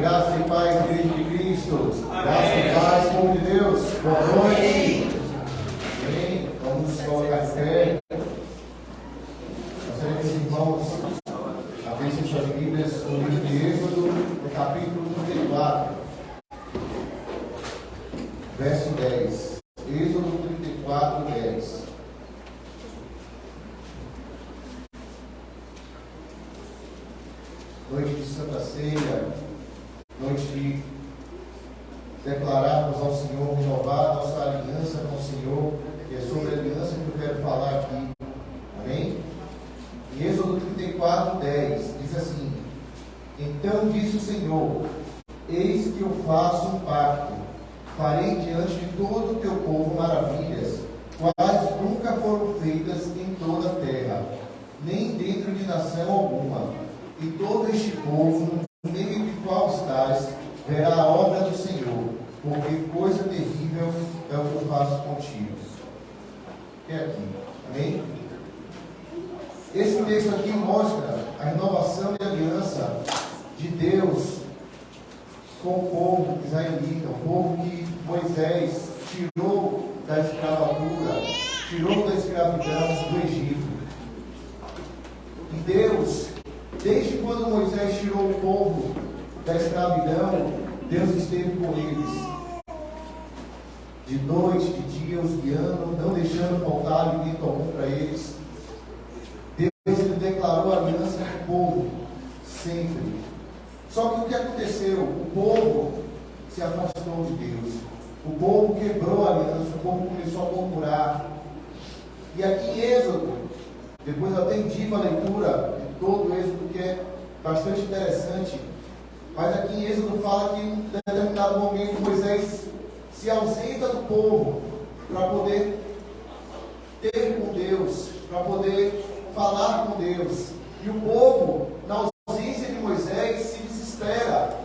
Graça e paz, Igreja de Cristo. Graça e paz, povo de Deus. Boa noite. Amém. Vamos colocar em pé. Gostaria que os irmãos abrissem suas Bíblias no livro de Êxodo, no capítulo 34, verso 10. Êxodo 34, 10. Noite de Santa Ceia, noite de declararmos ao Senhor, renovar nossa aliança com o Senhor, e é sobre a aliança que eu quero falar aqui. Amém? Em Êxodo 34, 10, diz assim: Então disse o Senhor: Eis que eu faço um pacto, farei diante de todo o teu povo maravilhas, quais nunca foram feitas em toda a terra, nem dentro de nação alguma. E todo este povo, no meio de qual estás, verá a obra do Senhor, porque coisa terrível é o que eu faço contigo. É aqui. Amém? Esse texto aqui mostra a renovação de aliança de Deus com o povo israelita, o povo que Moisés tirou da escravatura, tirou da escravidão do Egito. E Deus, desde quando Moisés tirou o povo da escravidão, Deus esteve com eles. De noite, de dia, os guiando, não deixando faltar alimento algum para eles. Deus ele declarou aliança com o povo, sempre. Só que o que aconteceu? O povo se afastou de Deus. O povo quebrou a aliança, o povo começou a murmurar. E aqui em Êxodo, depois eu até indico a leitura de todo o Êxodo, que é bastante interessante. Mas aqui em Êxodo fala que em determinado momento Moisés se ausenta do povo para poder ter com Deus, para poder falar com Deus. E o povo, na ausência de Moisés, se desespera.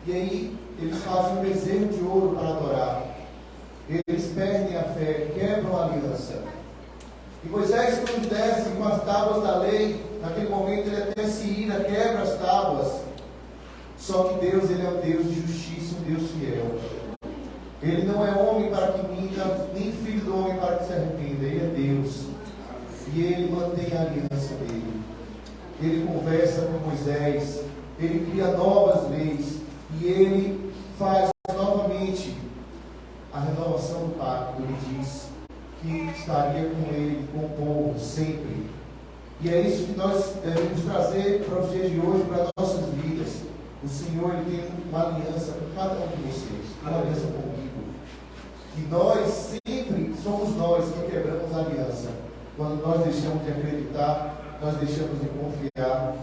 E aí eles fazem um bezerro de ouro para adorar. Eles perdem a fé, quebram a aliança. E Moisés, quando desce com as tábuas da lei, naquele momento ele até se ira, quebra as tábuas. Só que Deus, ele é um Deus de justiça, um Deus fiel. Ele não é homem para que minta, nem filho do homem para que se arrependa. Ele é Deus. E ele mantém a aliança dele. Ele conversa com Moisés. Ele cria novas leis. E ele faz novamente a renovação do pacto. Ele diz que estaria com ele, com o povo, sempre. E é isso que nós devemos trazer para os dias de hoje, para as nossas vidas. O Senhor ele tem uma aliança com cada um de vocês, uma aliança comigo. E nós sempre somos nós que quebramos a aliança. Quando nós deixamos de acreditar, nós deixamos de confiar.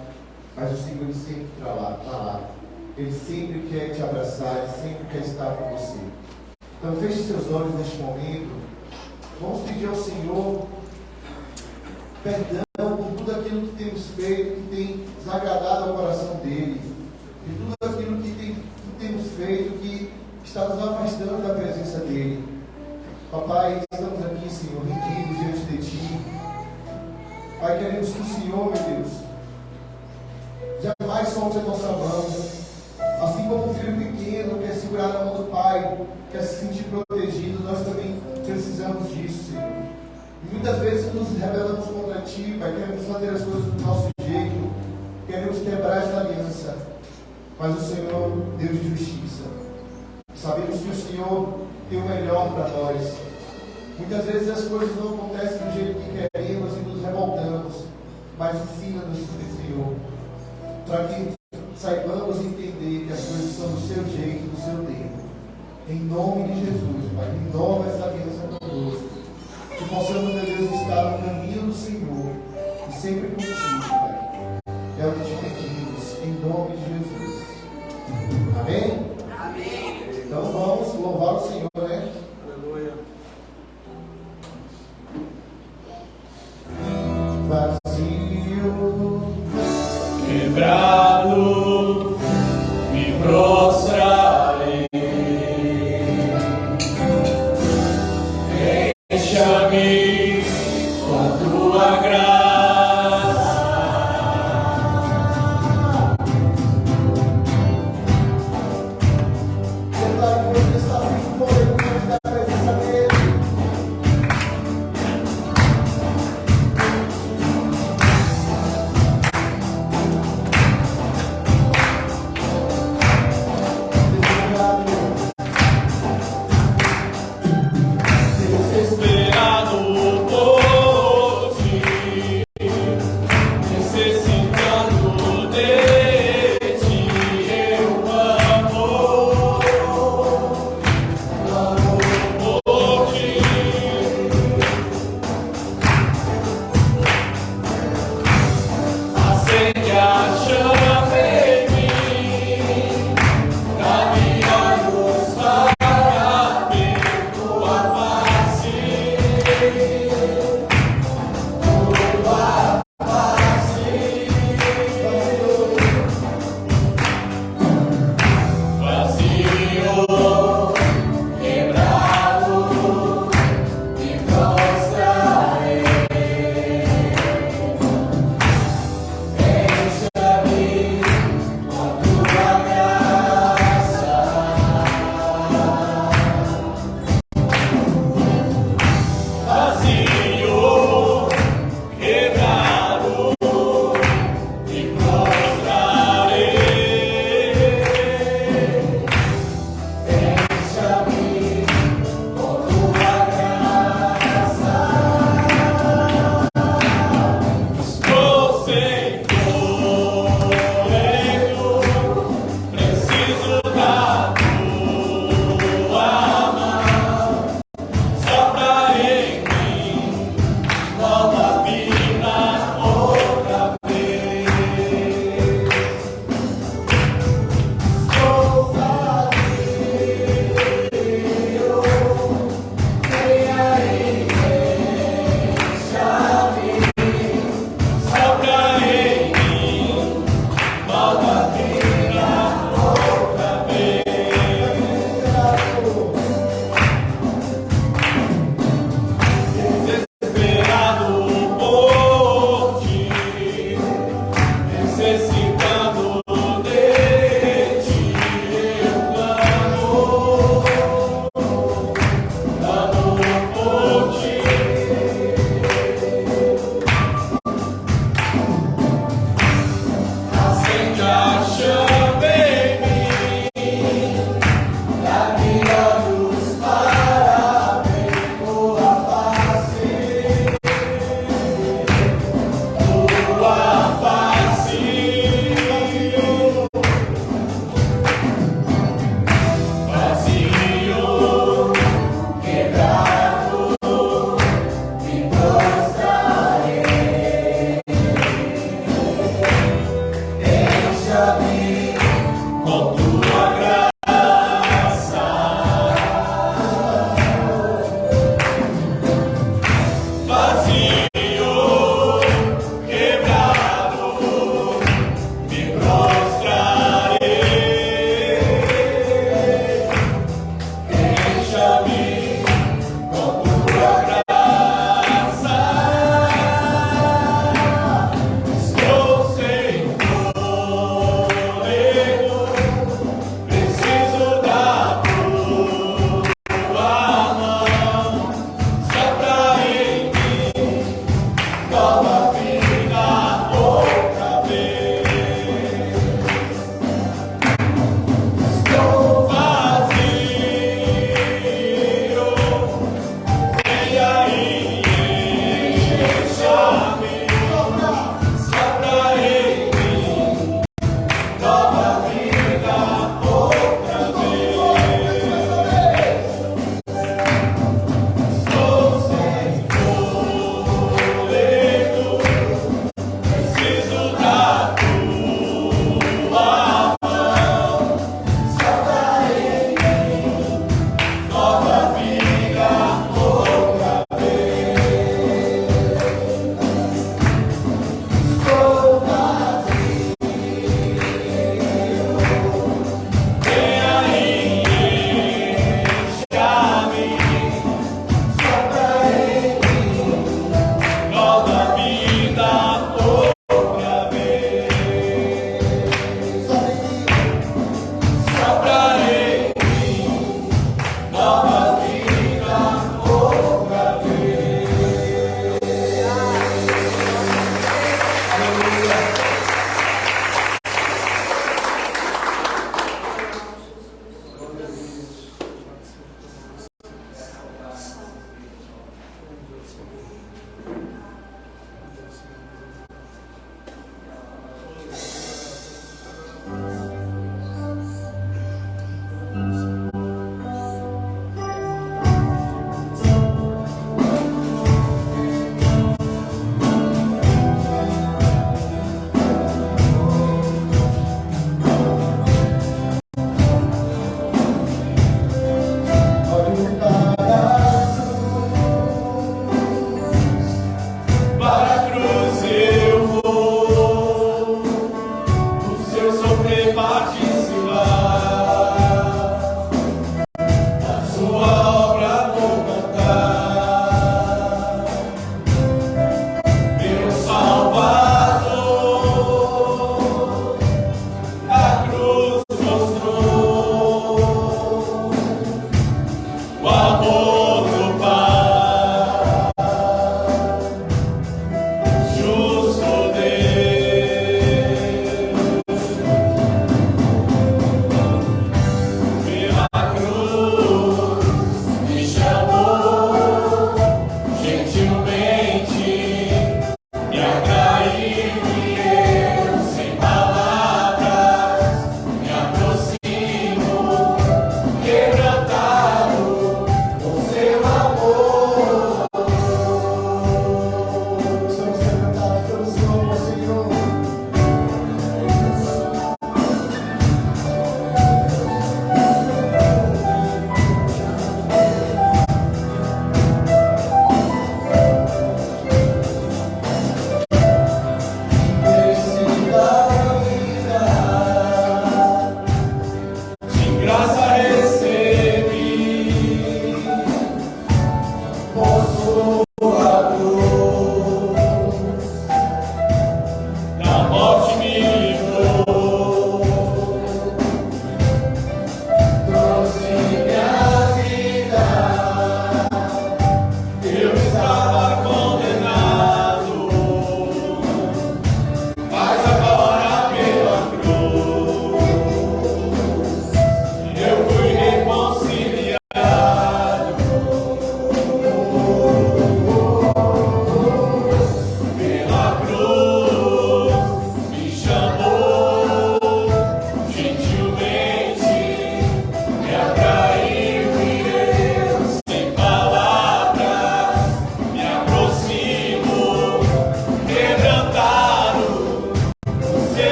Mas o Senhor ele sempre está lá. Ele sempre quer te abraçar, ele sempre quer estar com você. Então feche seus olhos neste momento. Vamos pedir ao Senhor perdão por tudo aquilo que temos feito, que tem desagradado ao coração dele. De tudo aquilo que temos feito, que está nos afastando da presença dele. Papai, estamos aqui, Senhor, rendidos diante de Ti. Pai, queremos que o Senhor, meu Deus, jamais solte a nossa mão. Assim como um filho pequeno quer segurar na mão do Pai, quer se sentir protegido, nós também precisamos disso, Senhor. E muitas vezes nos rebelamos contra Ti, Pai, queremos fazer as coisas do nosso jeito, queremos quebrar esta aliança. Mas o Senhor, Deus de justiça, sabemos que o Senhor tem o melhor para nós. Muitas vezes as coisas não acontecem do jeito que queremos e nos revoltamos, mas ensina-nos, Senhor, para que saibamos entender que as coisas são do seu jeito, do seu tempo. Em nome de Jesus, Pai, renova essa aliança conosco. Que possamos, meu Deus, estar no caminho do Senhor e sempre contigo, Pai. É o que te pedimos, em nome de Jesus. Amém? Amém. Então vamos louvar o Senhor, né? Aleluia. Vazio, quebrado, me prostrarei. Deixa-me com a tua graça necessitando de ti, eu clamo por ti. Acende a chama em mim, dá-me olhos para ver tua face, tua face.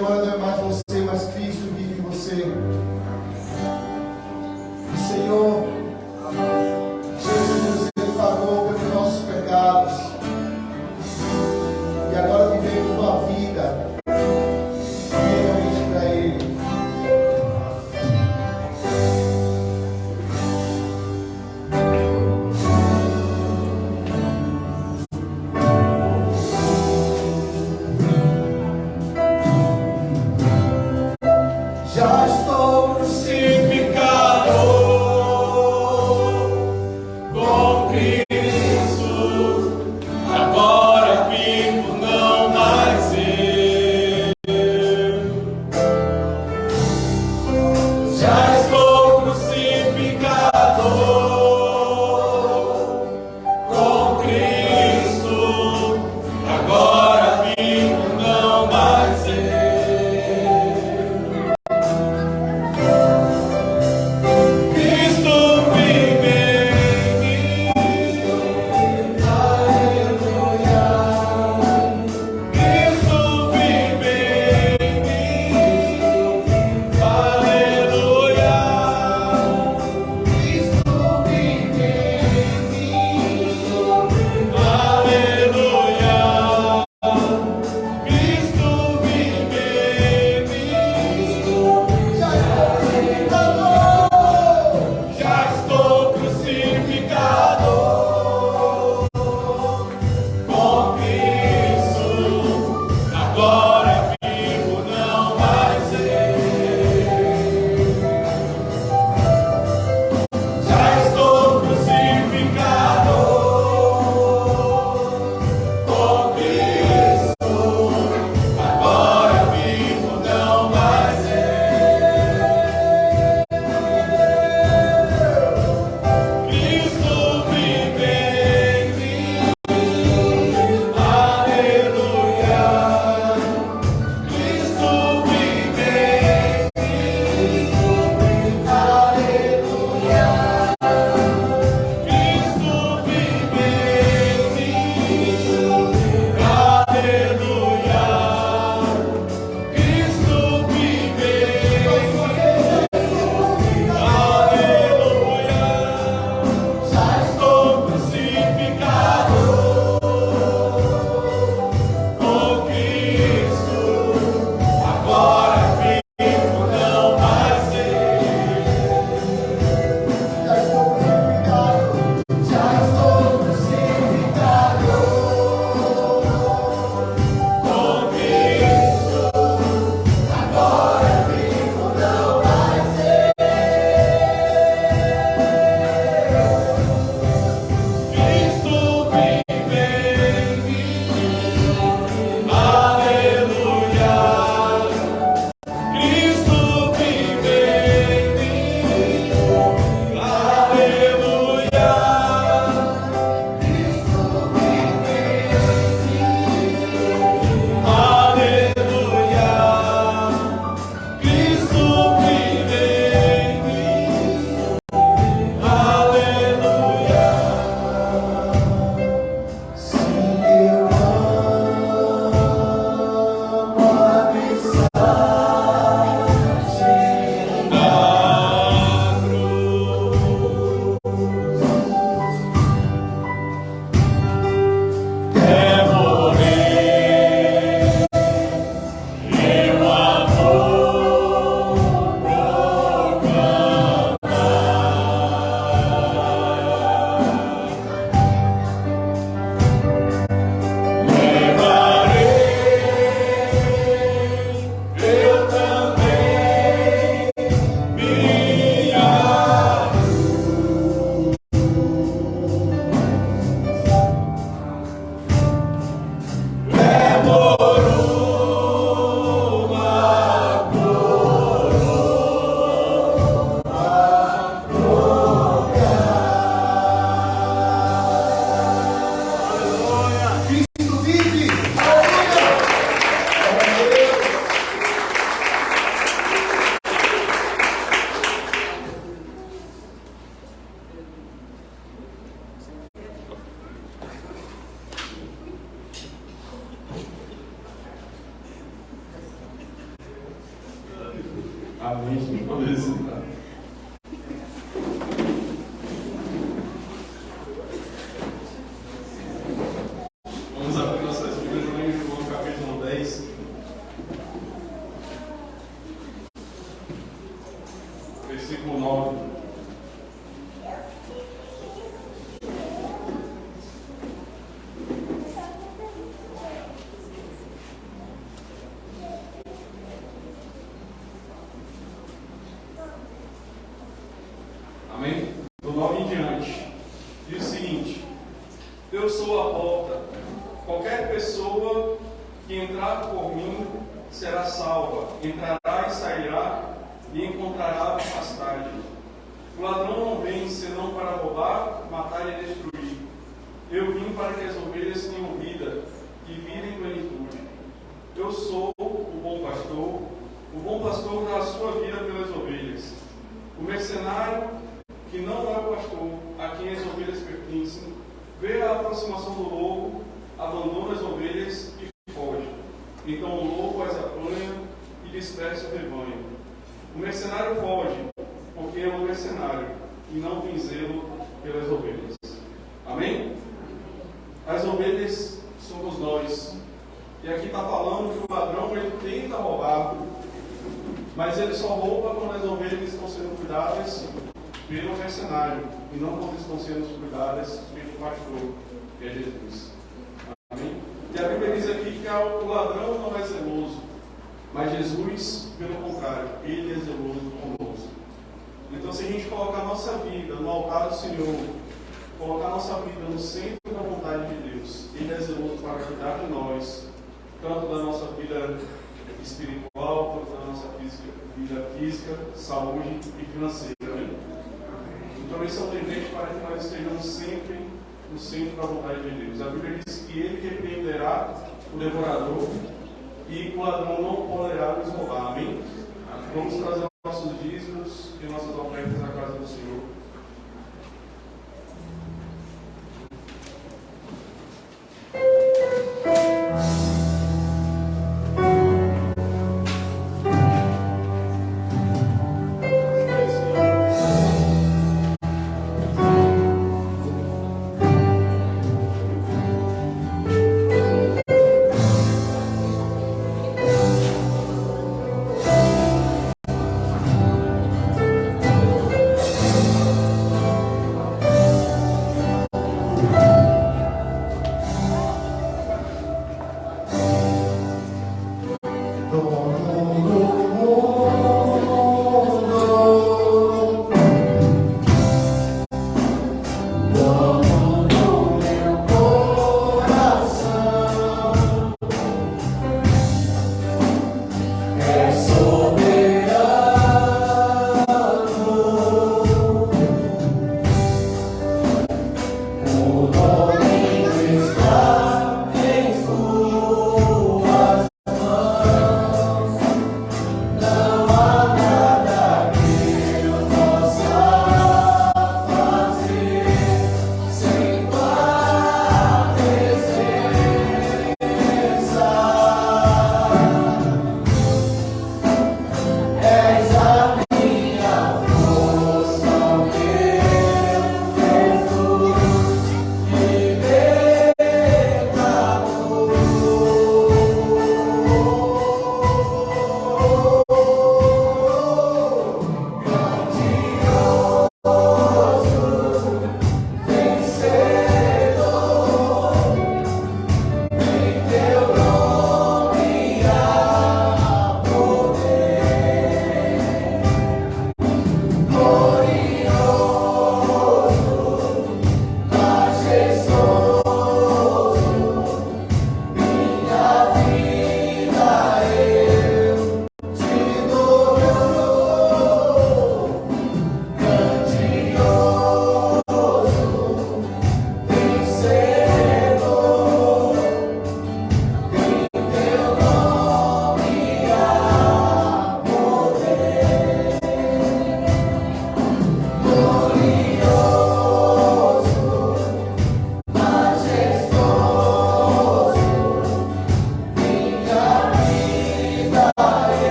agora não é mais você, mas Cristo vive em você. E Senhor, Jesus, Ele pagou pelos nossos pecados. E agora vivemos uma vida realmente para Ele. Amém? Do 9 em diante. Diz o seguinte: eu sou a porta. Qualquer pessoa que entrar por mim será salva. Entrará e sairá e encontrará pastagem. O ladrão não vem senão para roubar, matar e destruir. Eu vim para que as ovelhas tenham vida e vida em plenitude. Eu sou o bom pastor. O bom pastor dá a sua vida pelas ovelhas. O mercenário, que não é o pastor, a quem as ovelhas pertencem, vê a aproximação do lobo, abandona as ovelhas e foge. Então o lobo as apanha e dispersa o rebanho. O mercenário foge, porque é um mercenário e não tem zelo pelas ovelhas. Amém? As ovelhas somos nós. E aqui está falando que o ladrão ele tenta roubar, mas ele só rouba quando as ovelhas estão sendo cuidadas pelo mercenário e não quando estão sendo cuidadas pelo pastor, que é Jesus. Amém? E a Bíblia diz aqui que o ladrão não é zeloso, mas Jesus, pelo contrário, ele é zeloso conosco. Então, se a gente colocar a nossa vida no altar do Senhor, colocar a nossa vida no centro da vontade de Deus, ele é zeloso para cuidar de nós, tanto da nossa vida espiritual, quanto da nossa vida física, saúde e financeira. Amém? Então, esse é um dever para que nós estejamos sempre no centro da vontade de Deus. A Bíblia diz que ele repreenderá o devorador e o ladrão não poderá nos roubar. Amém? Vamos trazer nossos dízimos e nossas ofertas na casa do Senhor.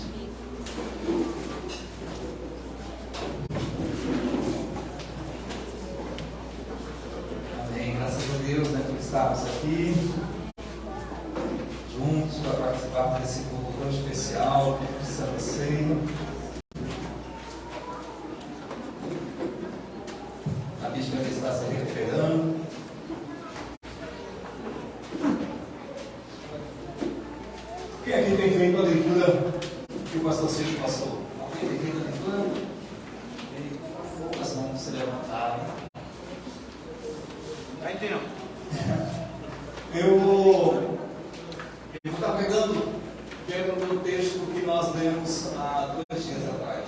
irmãos. Amém. Graças a Deus, né, por estarmos aqui juntos para participar desse culto tão especial, de Santa Ceia. A bispa está se recuperando. Quem aqui tem feito a leitura que o pastor Cid passou? Alguém tem feito a leitura? Poucas mãos se levantaram. Está em tempo. Eu vou estar pegando dentro do texto que nós lemos há 2 dias atrás.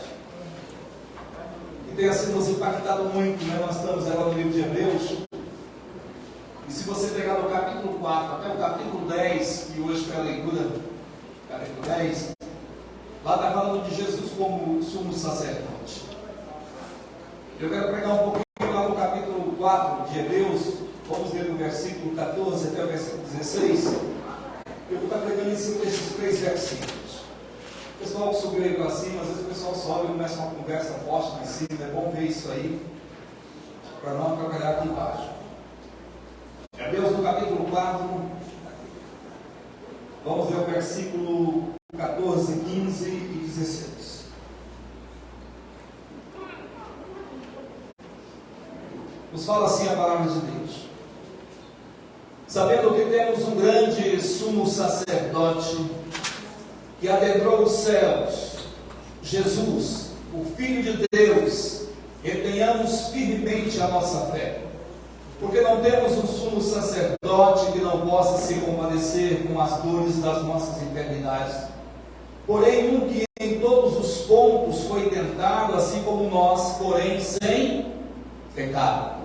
E tem assim nos impactado muito, né? Nós estamos agora no livro de Hebreus. E se você pegar do capítulo 4 até o capítulo 10, que hoje foi a leitura, capítulo 10, lá está falando de Jesus como sumo sacerdote. Eu quero pregar um pouquinho lá no capítulo 4 de Hebreus. Vamos ler do versículo 14 até o versículo 16. Eu vou estar pregando em cima desses 3 versículos. O pessoal subiu aí para cima, às vezes o pessoal sobe e começa uma conversa forte lá em cima. É bom ver isso aí, para não atrapalhar aqui embaixo. Hebreus no capítulo 4, vamos ler o versículo 14, 15 e 16. Nos fala assim a palavra de Deus. Sabendo que temos um grande sumo sacerdote que adentrou os céus, Jesus, o Filho de Deus, retenhamos firmemente a nossa fé, porque não temos um sumo sacerdote que não possa se compadecer com as dores das nossas enfermidades, porém um que em todos os pontos foi tentado, assim como nós, porém sem pecado.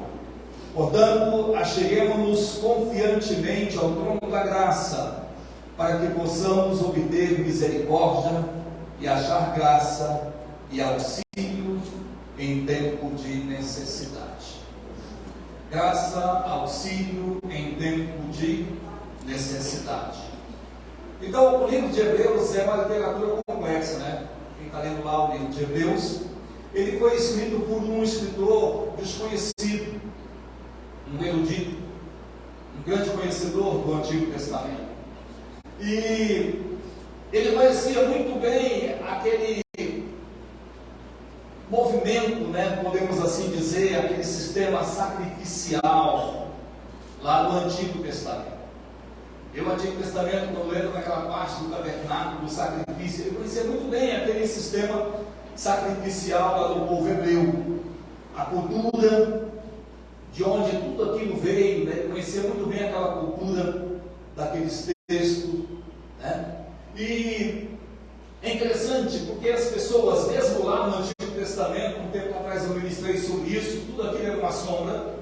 Portanto, acheguemo-nos confiantemente ao trono da graça, para que possamos obter misericórdia e achar graça e auxílio em tempo de necessidade. Graça, auxílio em tempo de necessidade. Então, o livro de Hebreus é uma literatura complexa, né? Quem está lendo lá o livro de Hebreus, ele foi escrito por um escritor desconhecido, um erudito, um grande conhecedor do Antigo Testamento. E ele conhecia muito bem aquele movimento, né, podemos assim dizer, aquele sistema sacrificial lá no Antigo Testamento. E o Antigo Testamento, quando lendo naquela parte do tabernáculo, do sacrifício, ele conhecia muito bem aquele sistema sacrificial lá do povo hebreu, a cultura de onde tudo aquilo veio, né? Ele conhecia muito bem aquela cultura daqueles textos, né? E é interessante porque as pessoas, mesmo lá no Antigo Testamento, um tempo atrás eu ministrei sobre isso, tudo aquilo era uma sombra,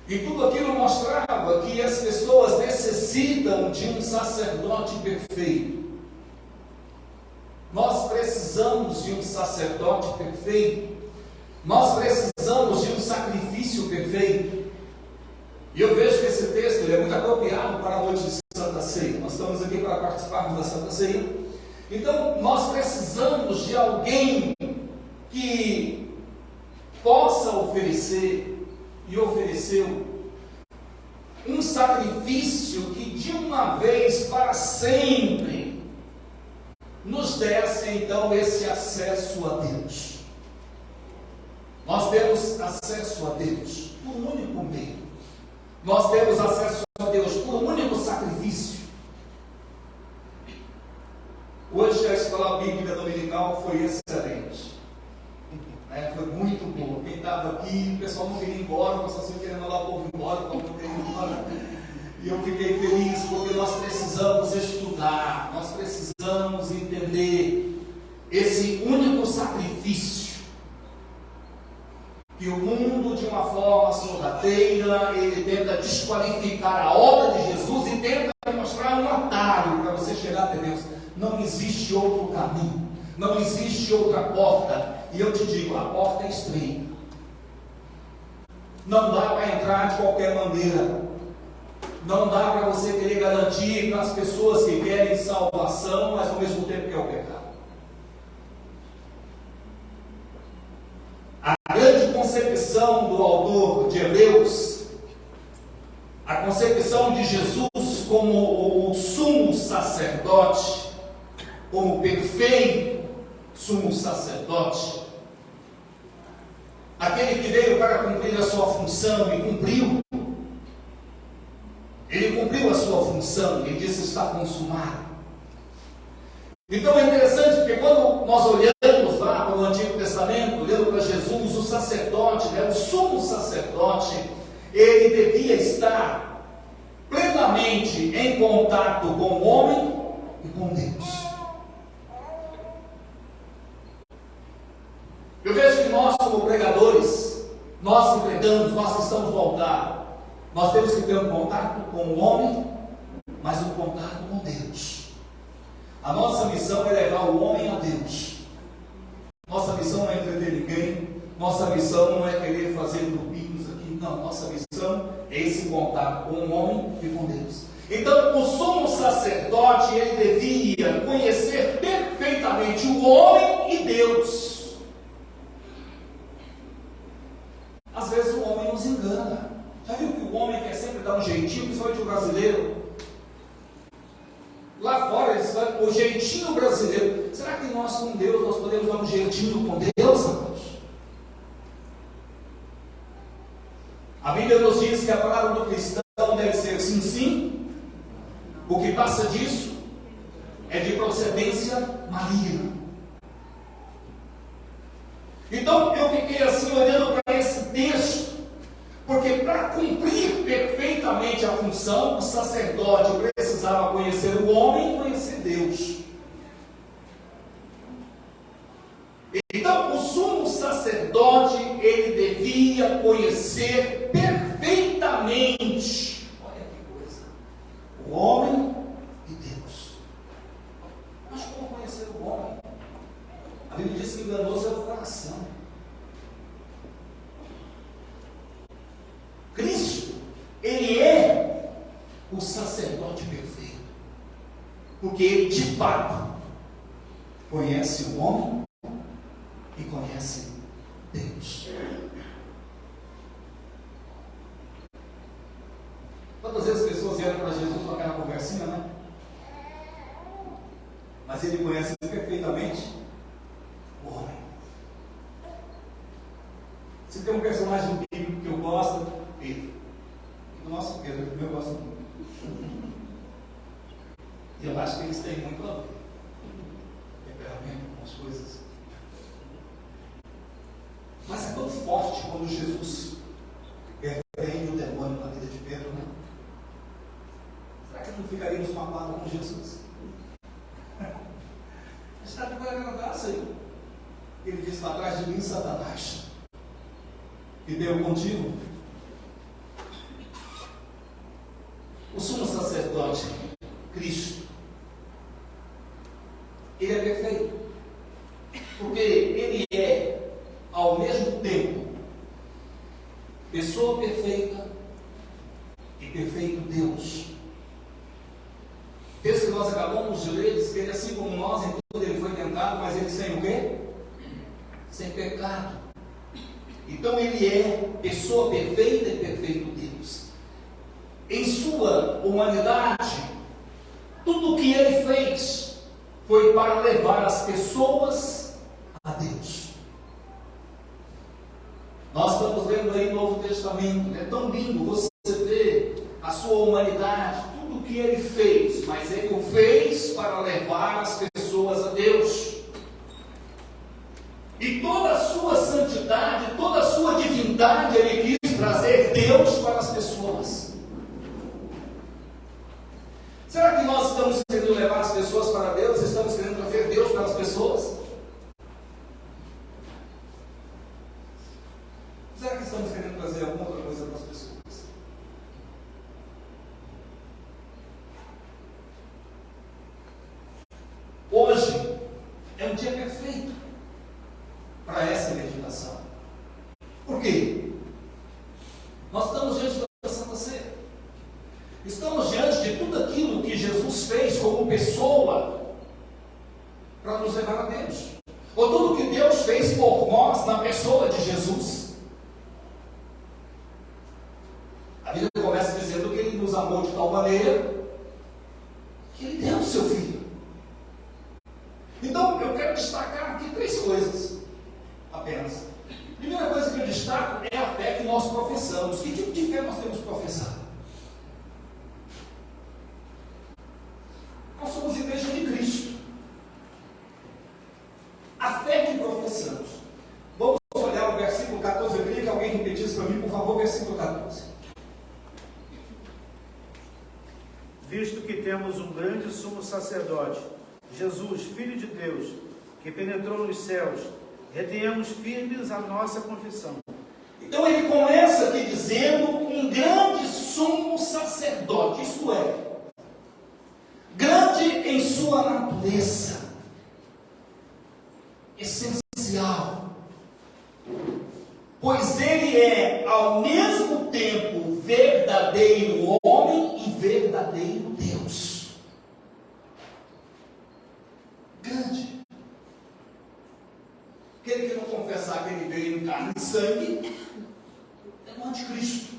e tudo aquilo mostrava que as pessoas necessitam de um sacerdote perfeito. Nós precisamos de um sacerdote perfeito. Nós precisamos de um sacrifício perfeito. E eu vejo que esse texto ele é muito apropriado para a noite de Santa Ceia. Nós estamos aqui para participarmos da Santa Ceia. Então, nós precisamos de alguém que possa oferecer, e ofereceu, um sacrifício que de uma vez para sempre nos desse então esse acesso a Deus. Nós temos acesso a Deus por um único meio. Nós temos acesso a Deus por um único sacrifício. Hoje a escola bíblica dominical foi excelente. Foi muito boa. Quem estava aqui, o pessoal não queria ir embora, o pessoal sempre querendo mandar o povo embora, o povo não queria ir embora. E eu fiquei feliz porque nós precisamos estudar, nós precisamos entender esse único sacrifício que o mundo, de uma forma sorrateira, ele tenta desqualificar a obra de Jesus e tenta mostrar um atalho para você chegar até Deus. Não existe outro caminho, não existe outra porta. E eu te digo, a porta é estreita. Não dá para entrar de qualquer maneira. Não dá para você querer garantir para as pessoas que querem salvação, mas ao mesmo tempo quer o pecado. concepção do autor de Hebreus, a concepção de Jesus como o sumo sacerdote, como perfeito sumo sacerdote, aquele que veio para cumprir a sua função e cumpriu. Ele cumpriu a sua função, ele disse: está consumado. Então é interessante porque quando nós olhamos lá para o Antigo Testamento, olhando para Jesus, o sacerdote, o sumo sacerdote, ele devia estar plenamente em contato com o homem e com Deus. Eu vejo que nós, como pregadores, nós que pregamos, nós que estamos voltados, nós temos que ter um contato com o homem, mas um contato com Deus. A nossa missão é levar o homem a Deus. Nossa missão não é entreter ninguém. Nossa missão não é querer fazer grupinhos aqui. Não, nossa missão é esse contato com o homem e com Deus. Então, o sumo sacerdote, ele devia conhecer perfeitamente o homem e Deus. Às vezes o homem nos engana. Já viu que o homem quer sempre dar um jeitinho, principalmente o brasileiro? Lá fora eles falam o jeitinho brasileiro. Será que nós com Deus nós podemos dar um jeitinho com Deus, irmãos? A Bíblia nos diz que a palavra do cristão deve ser sim, sim. O que passa disso é de procedência maligna. Então eu fiquei assim olhando para esse texto, porque para cumprir perfeitamente a função, o sacerdote precisava conhecer o homem e conhecer Deus. Então o sumo sacerdote, ele devia conhecer perfeitamente, olha que coisa, o homem e Deus. Mas como conhecer o homem? A Bíblia diz que enganoso é o coração. Cristo, ele é o sacerdote perfeito, porque ele de fato conhece o homem e conhece Deus. Quantas vezes as pessoas vieram para Jesus com aquela conversinha, né? Mas ele conhece perfeitamente o homem. Se tem um personagem bíblico que eu gosto, Pedro. O nosso Pedro, eu gosto muito. E eu acho que eles têm muito a ver. Temperamento com as coisas. Mas é tão forte quando Jesus repreende o demônio na vida de Pedro, né? Será que não ficaríamos magoados com Jesus? Está de graça aí. Ele disse: para trás de mim, Satanás. E deu contigo. O sumo sacerdote, Cristo, ele é perfeito, porque ele é, ao mesmo tempo, pessoa perfeita e perfeito Deus. O texto que nós acabamos de ler diz que ele, assim como nós, em tudo ele foi tentado, mas ele sem o quê? Sem pecado. Então ele é pessoa perfeita e perfeito Deus. Em sua humanidade, tudo o que ele fez foi para levar as pessoas a Deus. Nós estamos vendo aí no Novo Testamento, é tão lindo você ver a sua humanidade, tudo o que ele fez, mas ele o fez para levar as pessoas a Deus. E toda a sua santidade, toda a sua divindade, ele quis trazer Deus para as pessoas. Será que nós estamos querendo levar as pessoas para Deus? Estamos querendo trazer Deus para as pessoas? Será que estamos querendo trazer alguma outra coisa para as pessoas? Hoje é um dia perfeito para essa meditação. Por quê? Nós estamos diante da Santa Ceia. Estamos diante de tudo aquilo que Jesus fez como pessoa para nos levar a Deus. Ou tudo que Deus fez por nós na pessoa de Jesus. professamos? Que tipo de fé nós temos que professar? Nós somos igreja de Cristo. A fé que professamos. Vamos olhar o versículo 14. Eu queria que alguém repetisse para mim, por favor, versículo 14. Visto que temos um grande sumo sacerdote, Jesus, Filho de Deus, que penetrou nos céus, retenhamos firmes a nossa confissão. Então ele começa aqui dizendo um grande sumo sacerdote, isto é, grande em sua natureza, essencial, pois ele é ao mesmo tempo verdadeiro homem e verdadeiro Deus. Grande. Aquele que não confessar que ele veio em carne e sangue é um anticristo.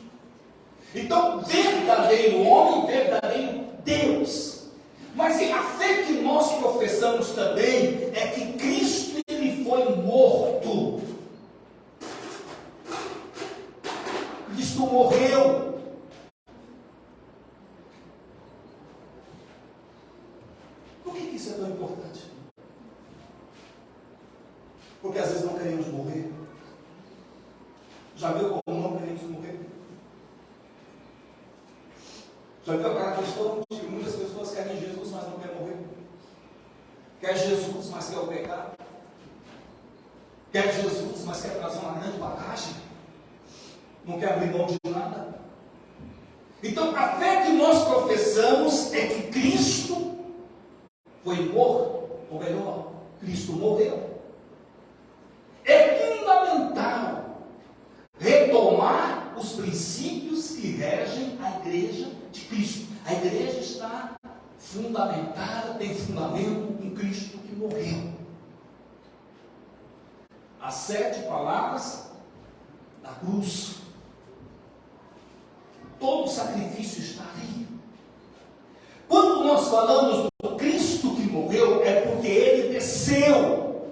Então, verdadeiro homem, verdadeiro Deus. Mas a fé que nós professamos também é que Cristo ele foi morto. Cristo morreu. Por que isso é tão importante? Porque às vezes não queremos morrer. Já viu como não queremos morrer? Já viu aquela questão de que muitas pessoas querem Jesus, mas não querem morrer? Quer Jesus, mas quer o pecado? Quer Jesus, mas quer trazer uma grande bagagem? Não quer abrir mão de nada? Então a fé que nós professamos é que Cristo foi morto, ou melhor, Cristo morreu. É fundamental retomar os princípios que regem a igreja de Cristo. A igreja está fundamentada, tem fundamento em Cristo que morreu. As 7 palavras da cruz. Todo o sacrifício está ali. Quando nós falamos do Cristo que morreu, é porque ele desceu.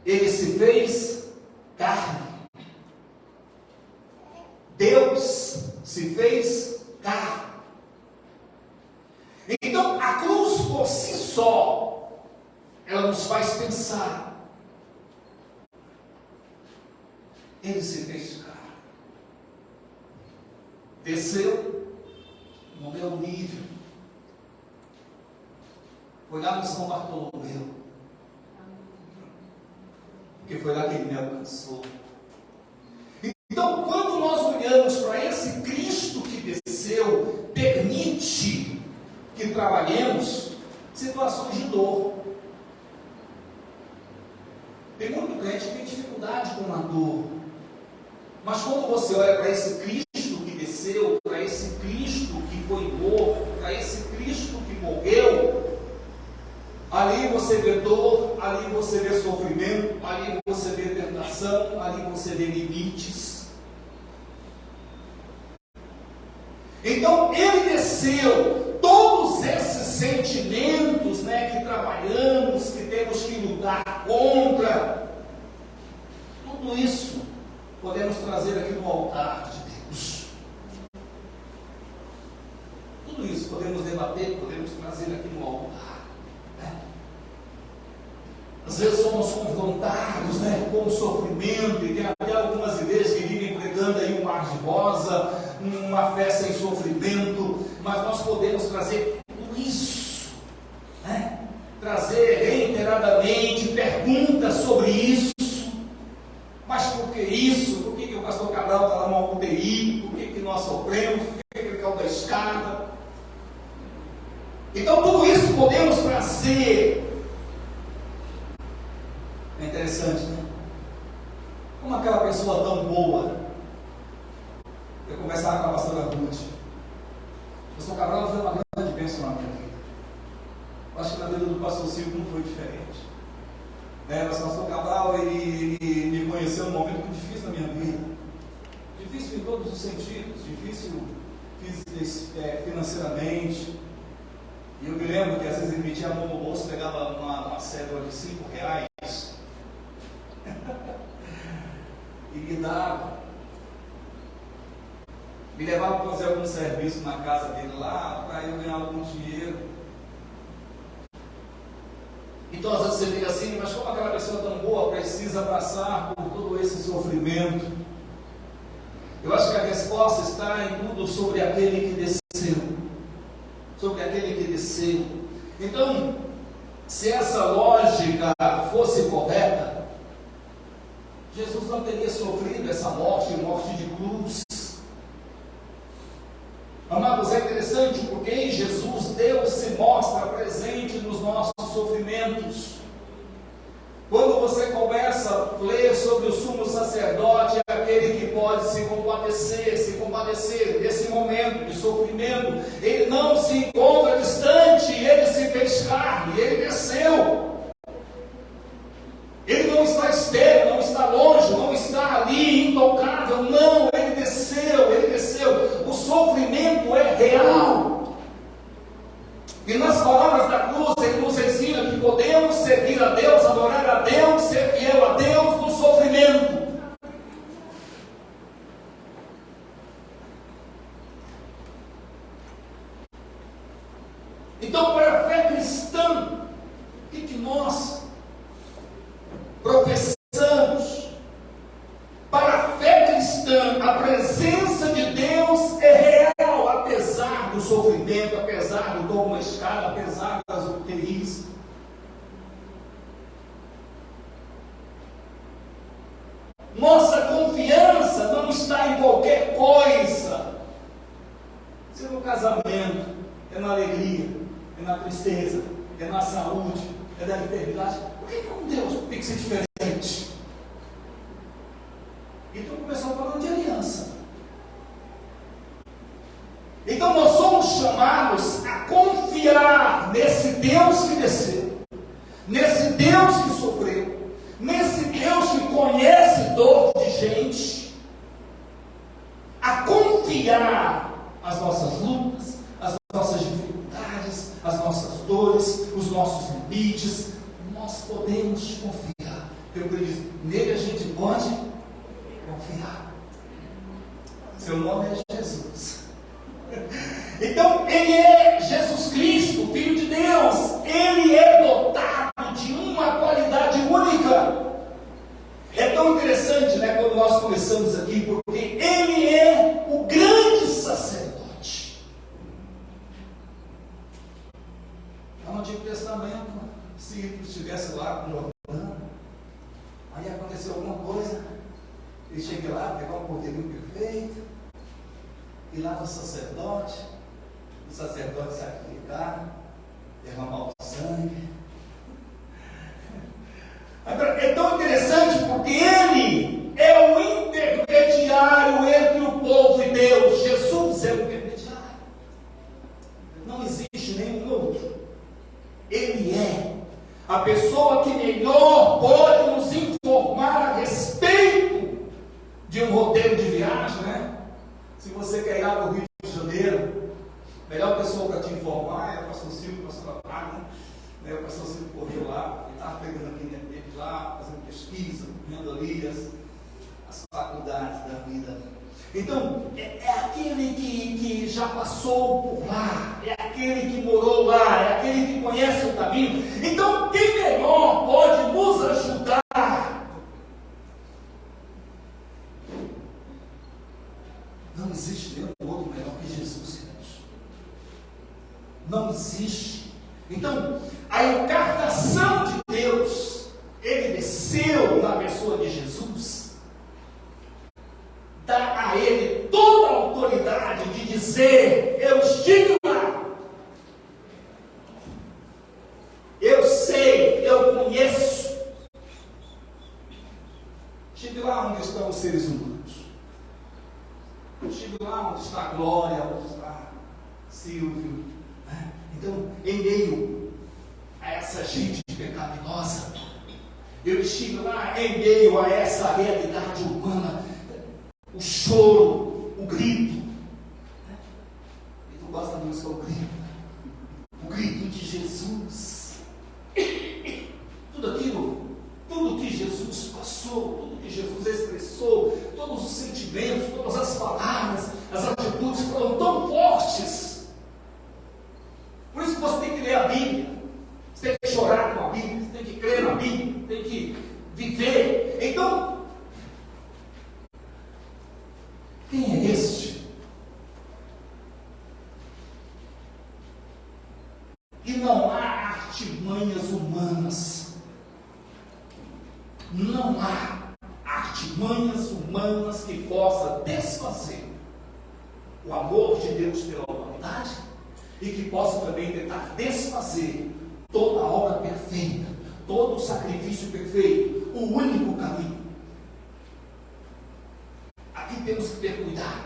Ele se fez carne. Deus se fez carne. Então a cruz por si só, ela nos faz pensar. Ele se fez carne. Desceu no meu nível. Foi lá no São Bartolomeu. Porque foi lá que ele me alcançou. Então, quando nós olhamos para esse Cristo que desceu, permite que trabalhemos situações de dor. Tem muito crente que tem dificuldade com a dor. Mas quando você olha para esse Cristo que desceu, para esse Cristo que foi morto, para esse Cristo que morreu, ali você vê dor, ali você vê sofrimento, ali você vê tentação, ali você vê limites. Então ele desceu, todos esses sentimentos, que trabalhamos, que temos que lutar contra, tudo isso podemos trazer aqui no altar de Deus. Tudo isso podemos debater, podemos trazer aqui no altar. Às vezes somos confrontados com o sofrimento, e tem até algumas igrejas que vivem pregando aí um mar de rosa, uma fé sem sofrimento, mas nós podemos trazer tudo isso, trazer reiteradamente perguntas sobre isso. Mas por que isso? Por que o pastor Cabral está lá no UTI? Por que nós sofremos? Por que ele caiu da escada? Então tudo isso podemos trazer. É interessante, Como aquela pessoa tão boa. Eu conversava com a pastora Ruth. O pastor Cabral foi uma grande bênção na minha vida. Eu acho que na vida do pastor Silvio não foi diferente. Mas o pastor Cabral, ele me conheceu num momento muito difícil na minha vida. Difícil em todos os sentidos. Difícil financeiramente. E eu me lembro que às vezes ele metia a mão no bolso, pegava uma cédula de R$5, cuidava, me levava para fazer algum serviço na casa dele lá, para eu ganhar algum dinheiro. Então às vezes você fica assim, mas como aquela pessoa tão boa precisa passar por todo esse sofrimento? Eu acho que a resposta está em tudo sobre aquele que desceu. Sobre aquele que desceu. Então, se essa lógica fosse correta, Jesus não teria sofrido essa morte de cruz. Amados, é interessante porque em Jesus Deus se mostra presente nos nossos sofrimentos. Quando você começa a ler sobre o sumo sacerdote, é aquele que pode se compadecer desse momento de sofrimento. Ele não se encontra distante, ele se fez carne, ele desceu. Ele não está estéril, não está longe, não está ali intocável, não, ele desceu, ele desceu. O sofrimento é real. E nas palavras da cruz, ele nos ensina que podemos servir a Deus, adorar a Deus, ser fiel a Deus no sofrimento. Então, para a fé cristã, o que nós professamos? Para a fé cristã, a presença de Deus é real, apesar do sofrimento, apesar do dom escada, apesar das UTIs. Nossa confiança não está em qualquer coisa. Se é no casamento, é na alegria, é na tristeza, é na saúde, é na enfermidade. Por que com Deus tem que ser diferente? Então começou falando de aliança. Então nós somos chamados a confiar nesse Deus que desceu, nesse Deus que sofreu, nesse Deus que conhece dor de gente, a confiar as nossas lutas, as nossas dificuldades, as nossas dores, os nossos limites. Nós podemos confiar. Eu acredito, nele a gente pode confiar. Seu nome é Jesus. Então, ele é Jesus Cristo, Filho de Deus. Ele é dotado de uma qualidade única. É tão interessante, né, quando nós começamos aqui, porque ele é o grande sacerdote. No Antigo Testamento, se estivesse lá com o Jordão, aí aconteceu alguma coisa, ele chega lá, pegar um cordeirinho perfeito, e lá no sacerdote, o sacerdote sacrificar, derramar o sangue. Agora, é tão interessante porque ele é o intermediário entre o povo e Deus. Jesus é o intermediário. Não existe nenhum outro. Ele é a pessoa que melhor pode nos informar a respeito de um roteiro de viagem, né? Se você quer ir lá para o Rio de Janeiro, a melhor pessoa para te informar é o pastor Silvio, o pastor Abraão, né? O pastor Silvio correu lá, ele estava pegando aqui dele lá, fazendo pesquisa, vendo ali as faculdades da vida. Então, é aquele que já passou por lá, é aquele que morou lá, é aquele que conhece o caminho. Então, quem melhor pode nos ajudar? Não existe nenhum outro melhor que Jesus, queridos. Não existe. Então, a encarnação de Deus, ele desceu na pessoa de Jesus, dá a ele toda a autoridade de dizer: eu estive lá, eu sei, eu conheço, estive lá onde estão os seres humanos. Estive lá onde está a Glória, onde está Silvio. Né? Então, em meio a essa gente pecaminosa, eu estive lá em meio a essa realidade humana, o choro, o grito. Né? E tu gosta da música, o grito? O grito de Jesus. Tudo aquilo, tudo que Jesus passou, tudo que Jesus expressou, E não há artimanhas humanas. Não há artimanhas humanas que possa desfazer o amor de Deus pela humanidade e que possa também tentar desfazer toda a obra perfeita, todo o sacrifício perfeito, o único caminho. Aqui temos que ter cuidado,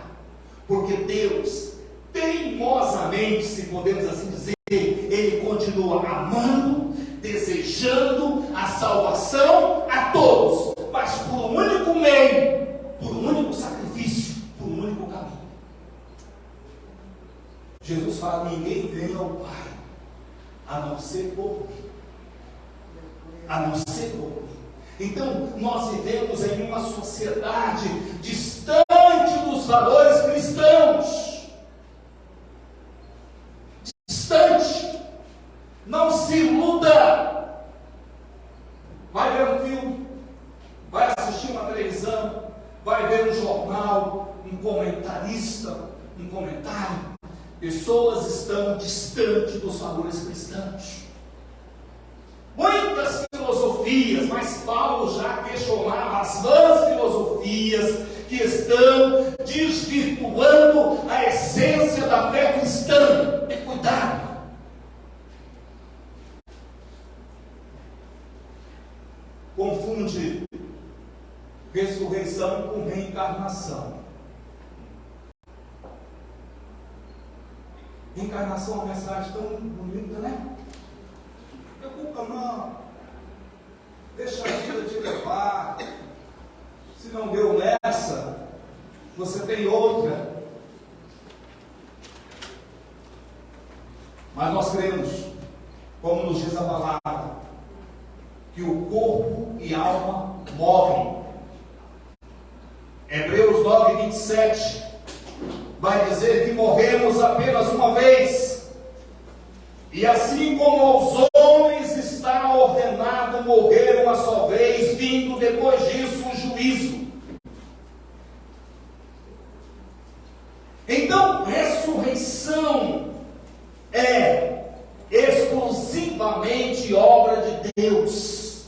porque Deus, teimosamente, se podemos assim dizer, Ele continua amando, desejando a salvação a todos, mas por um único meio, por um único sacrifício, por um único caminho. Jesus fala: ninguém vem ao Pai a não ser por mim. A não ser por mim. Então, nós vivemos em uma sociedade distante dos valores cristãos. Distante. Não se iluda. Vai ver um filme, vai assistir uma televisão, vai ver um jornal, um comentarista, um comentário. Pessoas estão distantes dos valores cristãos. Muitas filosofias, mas Paulo já questionava as vãs filosofias que estão desvirtuando a essência da fé cristã. Cuidado! Confunde ressurreição com reencarnação. Reencarnação é uma mensagem tão bonita, né? Não preocupa não, deixa a vida te levar. Se não deu nessa, você tem outra. Mas nós cremos, como nos diz a palavra, que o corpo e a alma morrem. Hebreus 9:27 vai dizer que morremos apenas uma vez. E assim como aos homens está ordenado morrer uma só vez, vindo depois disso o juízo. Então, ressurreição é exclusivamente obra de Deus.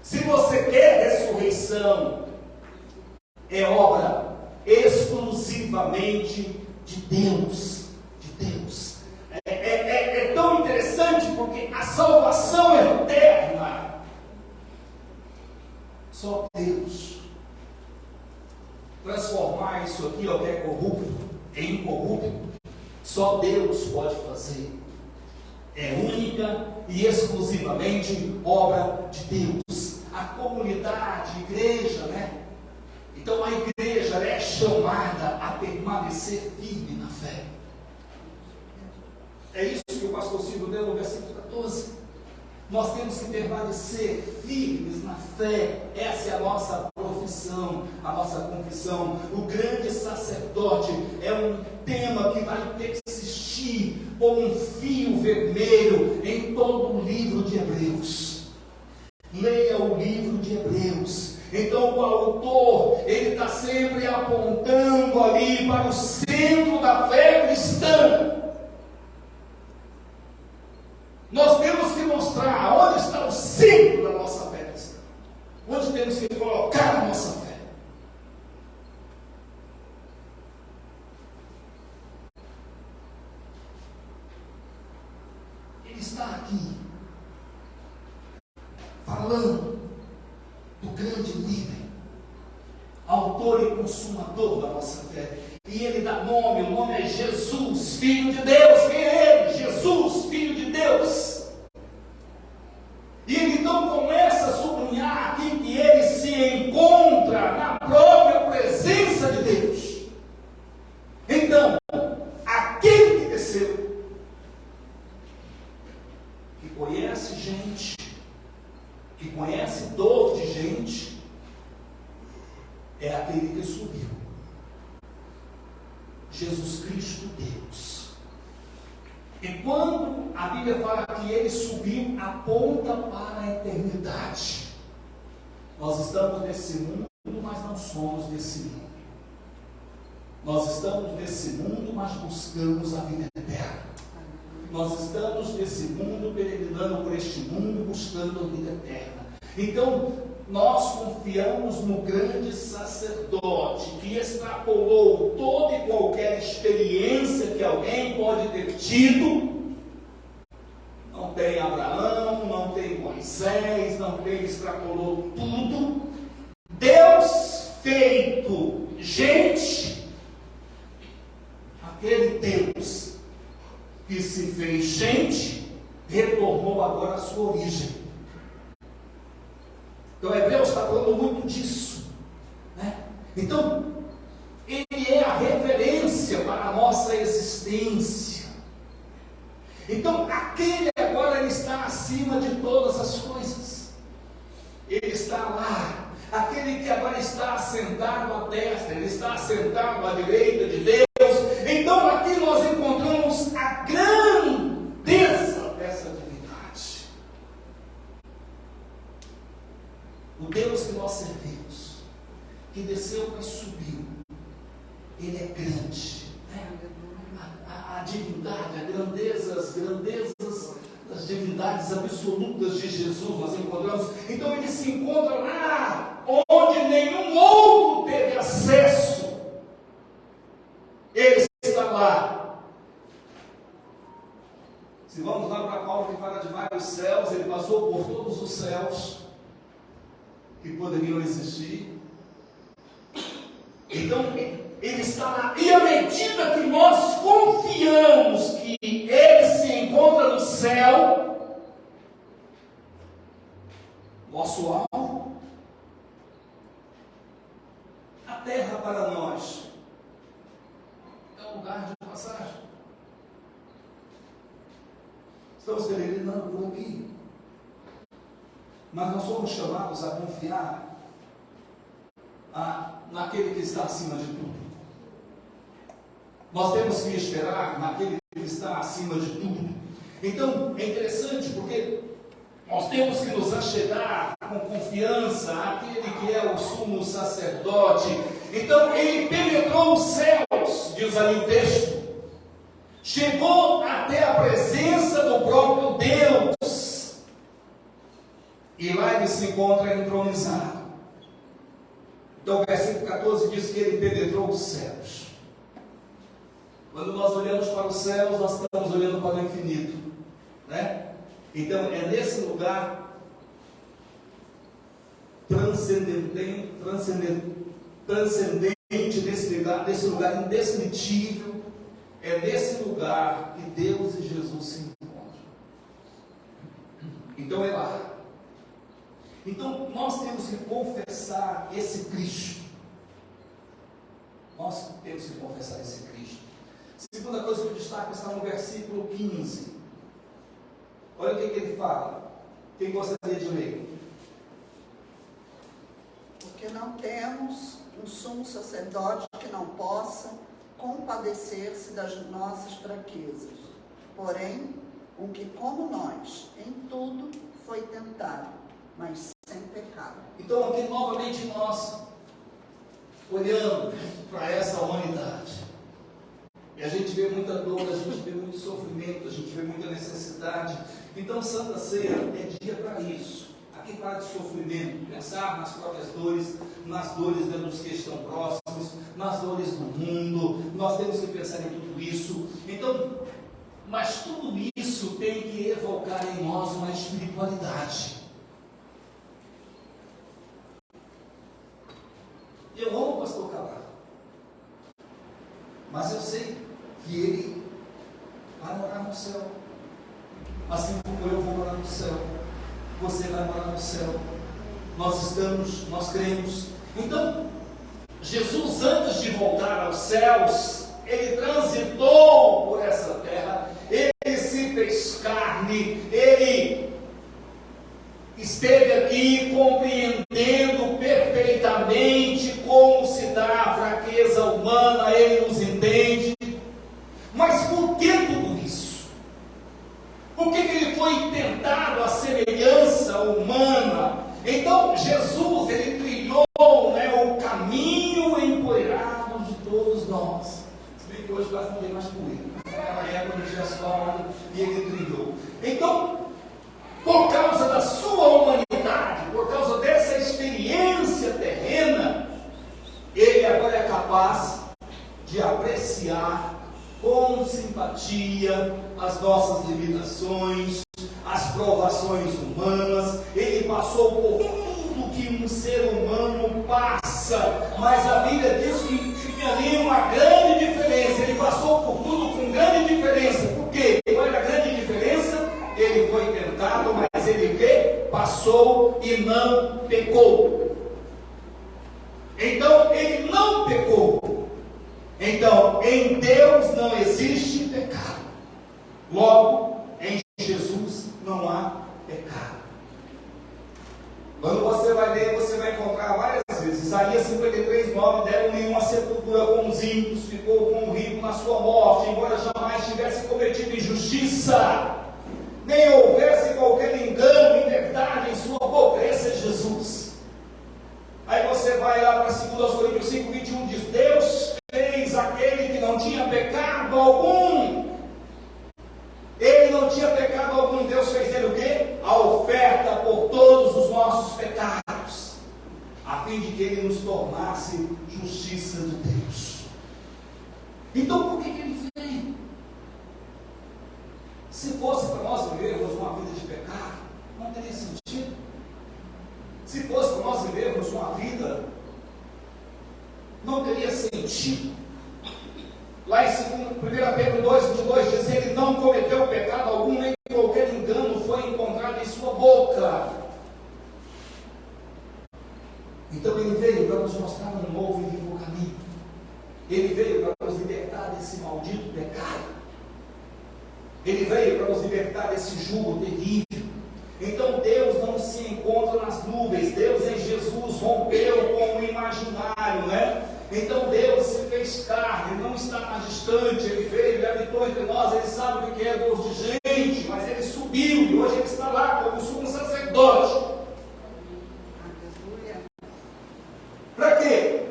Se você quer ressurreição, é obra exclusivamente de Deus. Deus. É tão interessante porque a salvação é eterna. Só Deus. Transformar isso aqui, ó, que é corrupto, em incorrupto, só Deus pode fazer. É única e exclusivamente obra de Deus. A comunidade, a igreja, né? Então a igreja é chamada a permanecer firme na fé. É isso que o pastor Silvio deu no versículo 14. Nós temos que permanecer firmes na fé. Essa é a nossa profissão, a nossa confissão. O grande sacerdote é um tema que vai persistir como um fio vermelho em todo o livro de Hebreus. Leia o livro de Hebreus. Então o autor, ele está sempre apontando ali para o centro da fé cristã. Nós temos que mostrar onde está o centro da nossa fé cristã. Onde temos que colocar a nossa fé. Ele está aqui falando do grande líder, autor e consumador da nossa fé. E ele dá nome, o nome é Jesus, Filho de Deus. Quem é ele? Jesus, Filho de Deus. E ele então começa a sublinhar aqui que ele se encontra na própria presença de Deus. Então, aquele que desceu, que conhece gente, que conhece dor de gente, é aquele que subiu. Jesus Cristo, Deus. E quando a Bíblia fala que ele subiu, aponta para a eternidade. Nós estamos nesse mundo, mas não somos desse mundo. Nós estamos nesse mundo, mas buscamos a vida eterna. Nós estamos nesse mundo, peregrinando por este mundo, buscando a vida eterna. Então, nós confiamos no grande sacerdote que extrapolou toda e qualquer experiência que alguém pode ter tido. Não tem Abraão, não tem Moisés, não tem, extrapolou tudo. Deus feito gente, aquele Deus que se fez gente, retornou agora à sua origem. Então, Hebreus está falando muito disso, né? Então, ele é a referência para a nossa existência. Então, aquele agora ele está acima de todas as coisas. Ele está lá. Aquele que agora está assentado à destra, ele está assentado à direita de Deus. Então, aqui nós encontramos a grandeza dessa divindade. O Deus que nós servimos, que desceu e subiu, ele é grande, né? A divindade, a grandeza, as grandezas das divindades absolutas de Jesus nós encontramos. Então ele se encontra lá onde nenhum outro teve acesso. Ele está lá. Se vamos lá para Paulo que fala de vários céus, ele passou por todos os céus que poderiam existir. Então ele está lá, e à medida que nós confiamos que ele se encontra no céu, nosso alvo, a terra para nós é um lugar de passagem. Estamos peregrinando por aqui, mas nós somos chamados a confiar naquele que está acima de tudo. Nós temos que esperar naquele que está acima de tudo. Então, é interessante porque nós temos que nos achegar com confiança àquele que é o sumo sacerdote. Então, ele penetrou os céus, diz ali o texto. Chegou até a presença do próprio Deus. E lá ele se encontra entronizado. Então, o versículo 14 diz que ele penetrou os céus. Quando nós olhamos para os céus, nós estamos olhando para o infinito, né? Então, é nesse lugar transcendente, nesse lugar indescritível, é nesse lugar que Deus e Jesus se encontram. Então, é lá. Então, nós temos que confessar esse Cristo. Nós temos que confessar esse Cristo. Segunda coisa que eu destaco está no versículo 15. Olha o que ele fala. Quem gostaria de ler? Porque não temos um sumo sacerdote que não possa compadecer-se das nossas fraquezas. Porém, um que, como nós, em tudo foi tentado, mas sem pecado. Então, aqui novamente nós olhando para essa humanidade. E a gente vê muita dor, a gente vê muito sofrimento, a gente vê muita necessidade. Então, Santa Ceia é dia para isso. Aqui fala de sofrimento, pensar nas próprias dores, nas dores dos que estão próximos, nas dores do mundo. Nós temos que pensar em tudo isso. Então, mas tudo isso tem que evocar em nós uma espiritualidade. Eu amo o pastor Camargo, mas eu sei que ele vai morar no céu, assim como eu vou morar no céu, você vai morar no céu, nós cremos. Então, Jesus, antes de voltar aos céus, ele transitou por essa terra, ele se fez carne, ele esteve aqui compreendendo perfeitamente como se dá a fraqueza humana, ele nos entende. Mas por que tudo isso? Por que ele foi tentado à semelhança humana? Então Jesus, ele trilhou o caminho empoeirado de todos nós. Se bem que hoje quase não tem mais poeira. ele. Naquela época de asfalto, e ele trilhou. Então, por causa da sua humanidade, por causa dessa experiência terrena, ele agora é capaz de apreciar com simpatia as nossas limitações, as provações humanas. Ele passou por tudo que um ser humano passa, mas a Bíblia diz que tinha ali uma grande diferença. Ele passou por tudo com grande diferença. Por quê? Qual era a grande diferença? Ele foi tentado, mas ele que? Passou e não pecou. Então, ele não pecou. Então, em Deus não existe pecado. Logo, em Jesus não há pecado. Quando você vai ler, você vai encontrar várias vezes. Isaías 53:9, deram-lhe uma sepultura com os ímpios, ficou com o rico na sua morte, embora jamais tivesse cometido injustiça, nem houvesse qualquer engano, inverdade em sua boca. Esse é Jesus. Aí você vai lá para 2 Coríntios 5:21, diz: Deus fez aquele que não tinha pecado algum. Ele não tinha pecado algum. Deus fez dele o quê? A oferta por todos os nossos pecados, a fim de que ele nos tornasse justiça de Deus. Então por que ele veio? Se fosse para nós vivermos uma vida de pecado, não teria sentido. Se fosse para nós vivermos uma vida, não teria sentido. Lá em 1 Pedro 2:22 diz: ele não cometeu pecado algum, nem qualquer engano foi encontrado em sua boca. Então ele veio para nos mostrar um novo e vivo caminho. Ele veio para nos libertar desse maldito pecado. Ele veio para nos libertar desse jugo terrível. Então Deus não se encontra nas nuvens. Deus em Jesus rompeu com o imaginário, né? Então Deus se fez carne, ele não está mais distante, ele veio, ele habitou entre nós, ele sabe o que é dor de gente, mas ele subiu e hoje ele está lá como sumo sacerdote. Para quê?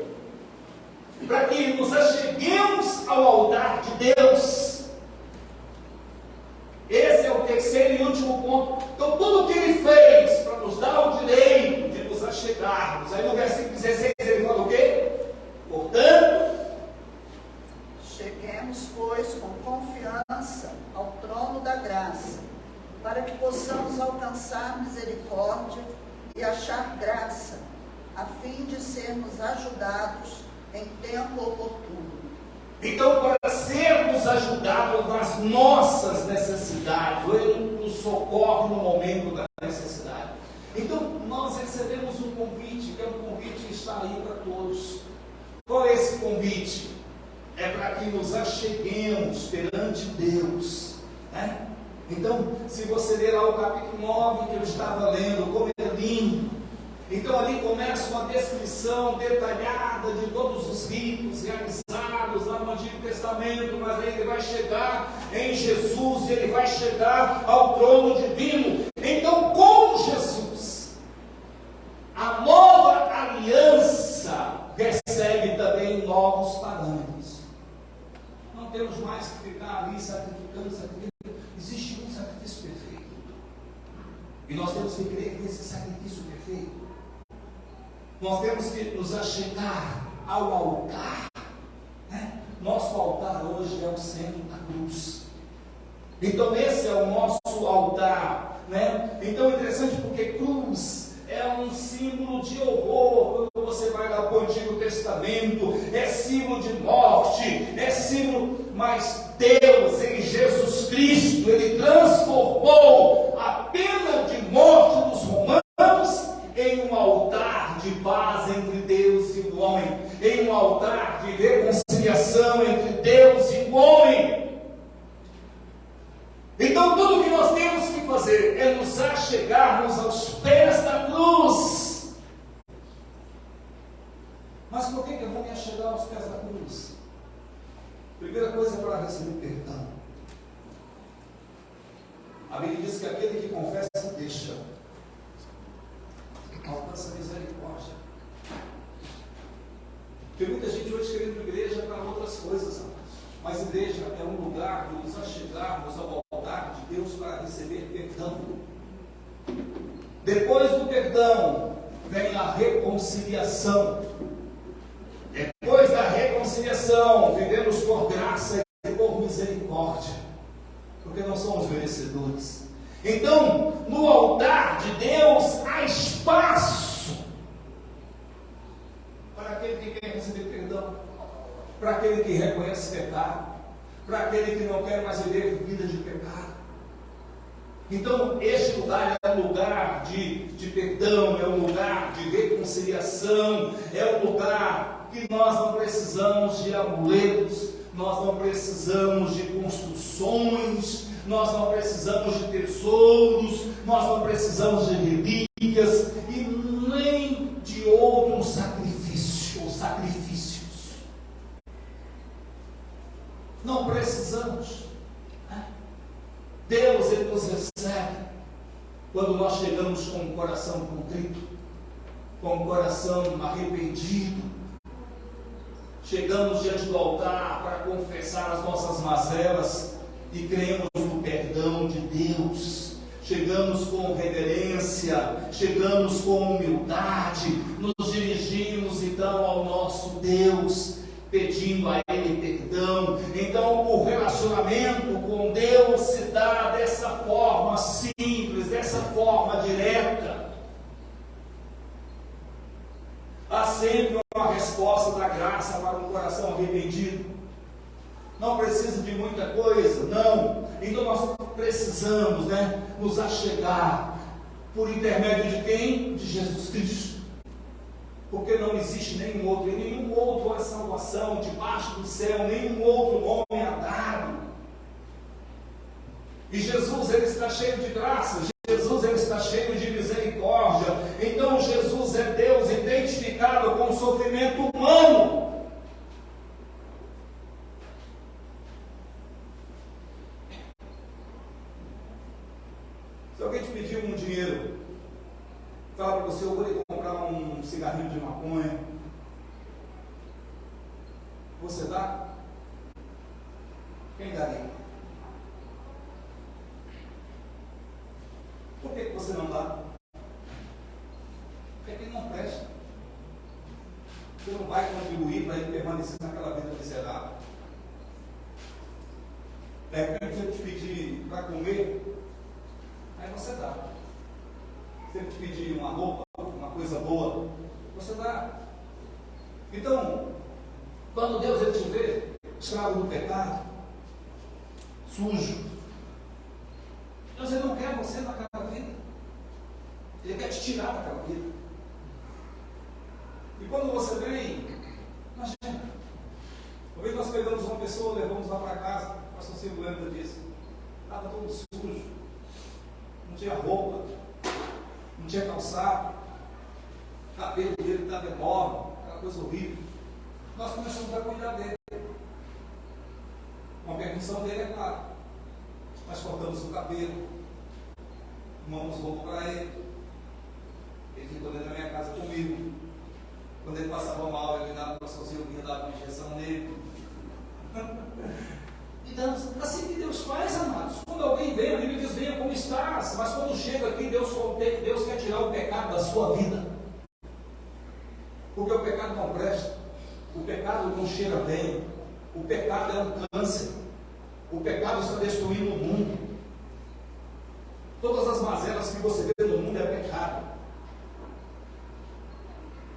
Para que nos acheguemos ao altar de Deus. Esse é o terceiro e último ponto. Então tudo que ele fez para nos dar o direito de nos achegarmos. Aí no versículo 16 ele fala o quê? Portanto, cheguemos, pois, com confiança ao trono da graça, para que possamos alcançar misericórdia e achar graça, a fim de sermos ajudados em tempo oportuno. Então, para sermos ajudados nas nossas necessidades, Ele nos socorre no momento da necessidade. Então, nós recebemos um convite, que é um convite que está aí para todos. Qual é esse convite? É para que nos acheguemos perante Deus, né? Então, se você ler lá o capítulo 9 que eu estava lendo, como é lindo. Então ali começa uma descrição detalhada de todos os ritos realizados lá no Antigo Testamento, mas aí ele vai chegar em Jesus, ele vai chegar ao trono divino. Então, com Jesus, a nova aliança recebe também novos parâmetros. Não temos mais que ficar ali sacrificando. Existe um sacrifício perfeito. E nós temos que crer nesse sacrifício perfeito. Nós temos que nos achegar ao altar, né? Nosso altar hoje é o centro da cruz. Então esse é o nosso altar, né? Então é interessante porque cruz é um símbolo de horror. Quando você vai lá para o Antigo Testamento, é símbolo de morte, é símbolo, mas Deus em Jesus Cristo, Ele transformou a pena de morte dos romanos em um altar de paz entre Deus e o homem, em um altar de reconciliação entre Deus e o homem. Então tudo que nós temos que fazer é nos achegarmos aos pés da cruz. Mas por que eu vou me achegar aos pés da cruz? Primeira coisa é para receber perdão. A Bíblia diz que aquele que confessa deixa, alcança a misericórdia. Tem muita gente hoje querendo igreja para outras coisas, amados. Mas igreja é um lugar de nos achegarmos ao altar de Deus para receber perdão. Depois do perdão vem a reconciliação. Depois da reconciliação, vivemos por graça e por misericórdia, porque não somos merecedores. Então, no altar de Deus há espaço para aquele que quer receber perdão, para aquele que reconhece pecado, para aquele que não quer mais viver vida de pecado. Então, este lugar é um lugar de perdão, é um lugar de reconciliação, é um lugar que nós não precisamos de amuletos, nós não precisamos de construções, nós não precisamos de tesouros, nós não precisamos de relíquias e nem de outros sacrifícios. Não precisamos. Deus, Ele nos recebe quando nós chegamos com o coração contrito, com o coração arrependido. Chegamos diante do altar para confessar as nossas mazelas e cremos no perdão de Deus. Chegamos com reverência, chegamos com humildade, nos dirigimos então ao nosso Deus, pedindo a Ele perdão. Então o relacionamento com Deus se dá dessa forma simples, dessa forma direta. Há sempre uma resposta da graça para um coração arrependido. Não precisa de muita coisa, não. Então nós precisamos, nos achegar por intermédio de quem? De Jesus Cristo. Porque não existe nenhum outro, e nenhum outro há salvação debaixo do céu, nenhum outro nome é dado. E Jesus, Ele está cheio de graça, Jesus, Ele está cheio de misericórdia. Então Jesus é Deus identificado com o sofrimento humano. Se alguém te pedir um dinheiro, fala para você: eu vou lhe comprar um cigarrinho de maconha, você dá? Quem daria? Por que você não dá? Porque ele não presta. Você não vai contribuir para ele permanecer naquela vida miserável. De repente, se ele te pedir para comer, aí você dá. Se ele te pedir uma roupa, uma coisa boa, você dá. Então, quando Deus Ele te vê escravo do pecado, sujo, Deus Ele não quer você naquela vida. Ele quer te tirar daquela vida. E quando você vem, imagina, uma vez nós pegamos uma pessoa, levamos lá para casa, o pastor Silvio lembra disso, estava todo sujo, não tinha roupa, não tinha calçado, o cabelo dele estava enorme, aquela coisa horrível. Nós começamos a cuidar dele, com a permissão dele, é claro. Nós cortamos o cabelo, arrumamos roupa para ele. Ele ficou dentro da minha casa comigo. Quando ele passava mal, eu dava para o pastor Silvio, dava uma injeção nele. E damos, assim que Deus faz, amados. Quando alguém vem, a Bíblia diz: venha como estás. Mas quando chega aqui, Deus quer tirar o pecado da sua vida. Porque o pecado não presta. O pecado não cheira bem. O pecado é um câncer. O pecado está destruindo o mundo. Todas as mazelas que você vê no mundo é pecado.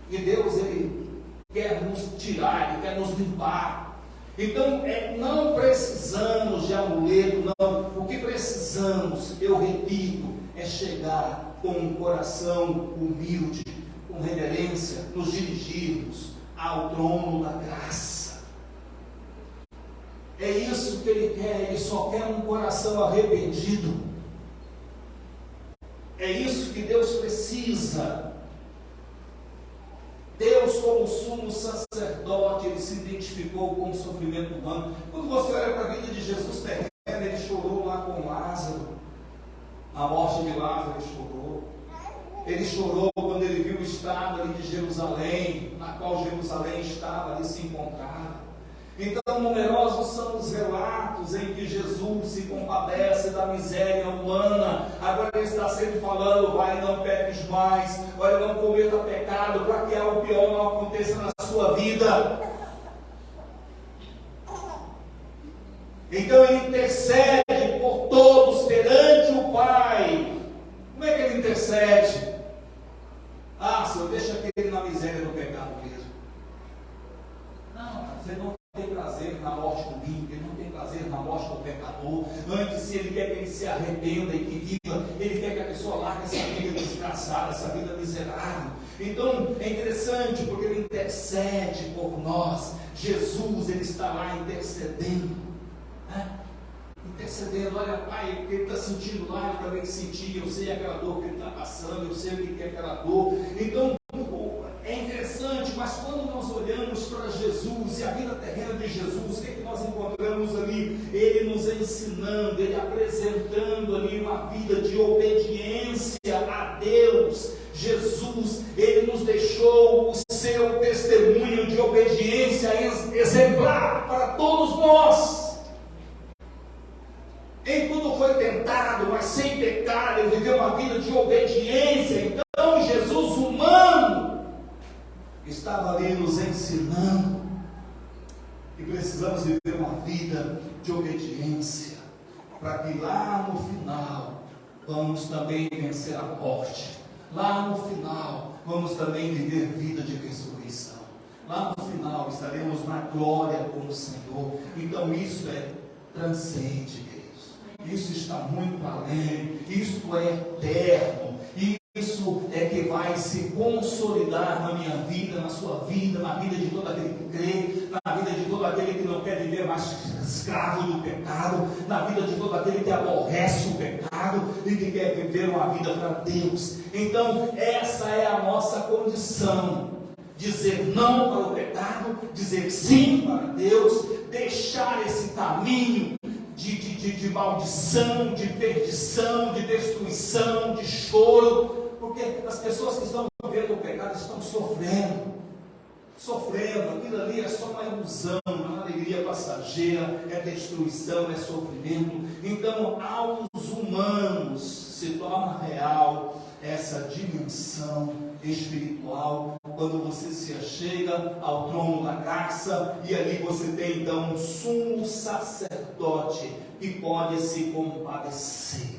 E Deus, Ele quer nos tirar, Ele quer nos limpar. Então, não precisamos de amuleto, não. O que precisamos, eu repito, é chegar com um coração humilde, com reverência, nos dirigirmos ao trono da graça. É isso que Ele quer. Ele só quer um coração arrependido. É isso que Deus precisa. Deus, como sumo sacerdote, Ele se identificou com o sofrimento humano. Quando você olha para a vida de Jesus terreno, Ele chorou lá com Lázaro. Na morte de Lázaro, Ele chorou. Ele chorou quando Ele viu o estado ali de Jerusalém, na qual Jerusalém estava, ali se encontrava. Então, numerosos são os marcos em que Jesus se compadece da miséria humana. Agora ele está sempre falando: vai, não peques mais, olha, não cometa pecado, para que algo pior não aconteça na sua vida. Então ele intercede por todos perante o Pai. Como é que ele intercede? Ah, Senhor, deixa aquele na miséria do pecado mesmo. Não, você não tem prazer na morte do ímpio, ele não tem prazer na morte do pecador. Antes, se ele quer que ele se arrependa e que viva, ele quer que a pessoa largue essa vida desgraçada, essa vida miserável. Então é interessante porque ele intercede por nós. Jesus, ele está lá intercedendo, né? Intercedendo. Olha, Pai, o que ele está sentindo lá, eu também senti, eu sei aquela dor que ele está passando, eu sei o que é aquela dor. Então é interessante, mas quando nós olhamos para Jesus e a vida terrena de Jesus, o que é que nós encontramos ali? Ele nos ensinando, ele apresentando ali uma vida de obediência a Deus. Jesus, ele nos deixou o seu testemunho de obediência exemplar para todos nós. Em tudo foi tentado, mas sem pecado, ele viveu uma vida de obediência. Então Jesus humano estava ali nos ensinando que precisamos viver uma vida de obediência, para que lá no final vamos também vencer a morte. Lá no final vamos também viver vida de ressurreição. Lá no final estaremos na glória com o Senhor. Então isso transcende, queridos. Isso está muito além. Isso é eterno. Isso é que vai se consolidar na minha vida, na sua vida, na vida de todo aquele que crê, na vida de todo aquele que não quer viver mais escravo do pecado, na vida de todo aquele que aborrece o pecado e que quer viver uma vida para Deus. Então essa é a nossa condição: dizer não para o pecado, dizer sim para Deus, deixar esse caminho de maldição, de perdição, de destruição, de choro, porque as pessoas que estão vivendo o pecado estão sofrendo, aquilo ali é só uma ilusão, uma alegria passageira, é destruição, é sofrimento. Então aos humanos se torna real essa dimensão espiritual quando você se achega ao trono da graça, e ali você tem então um sumo sacerdote que pode se compadecer.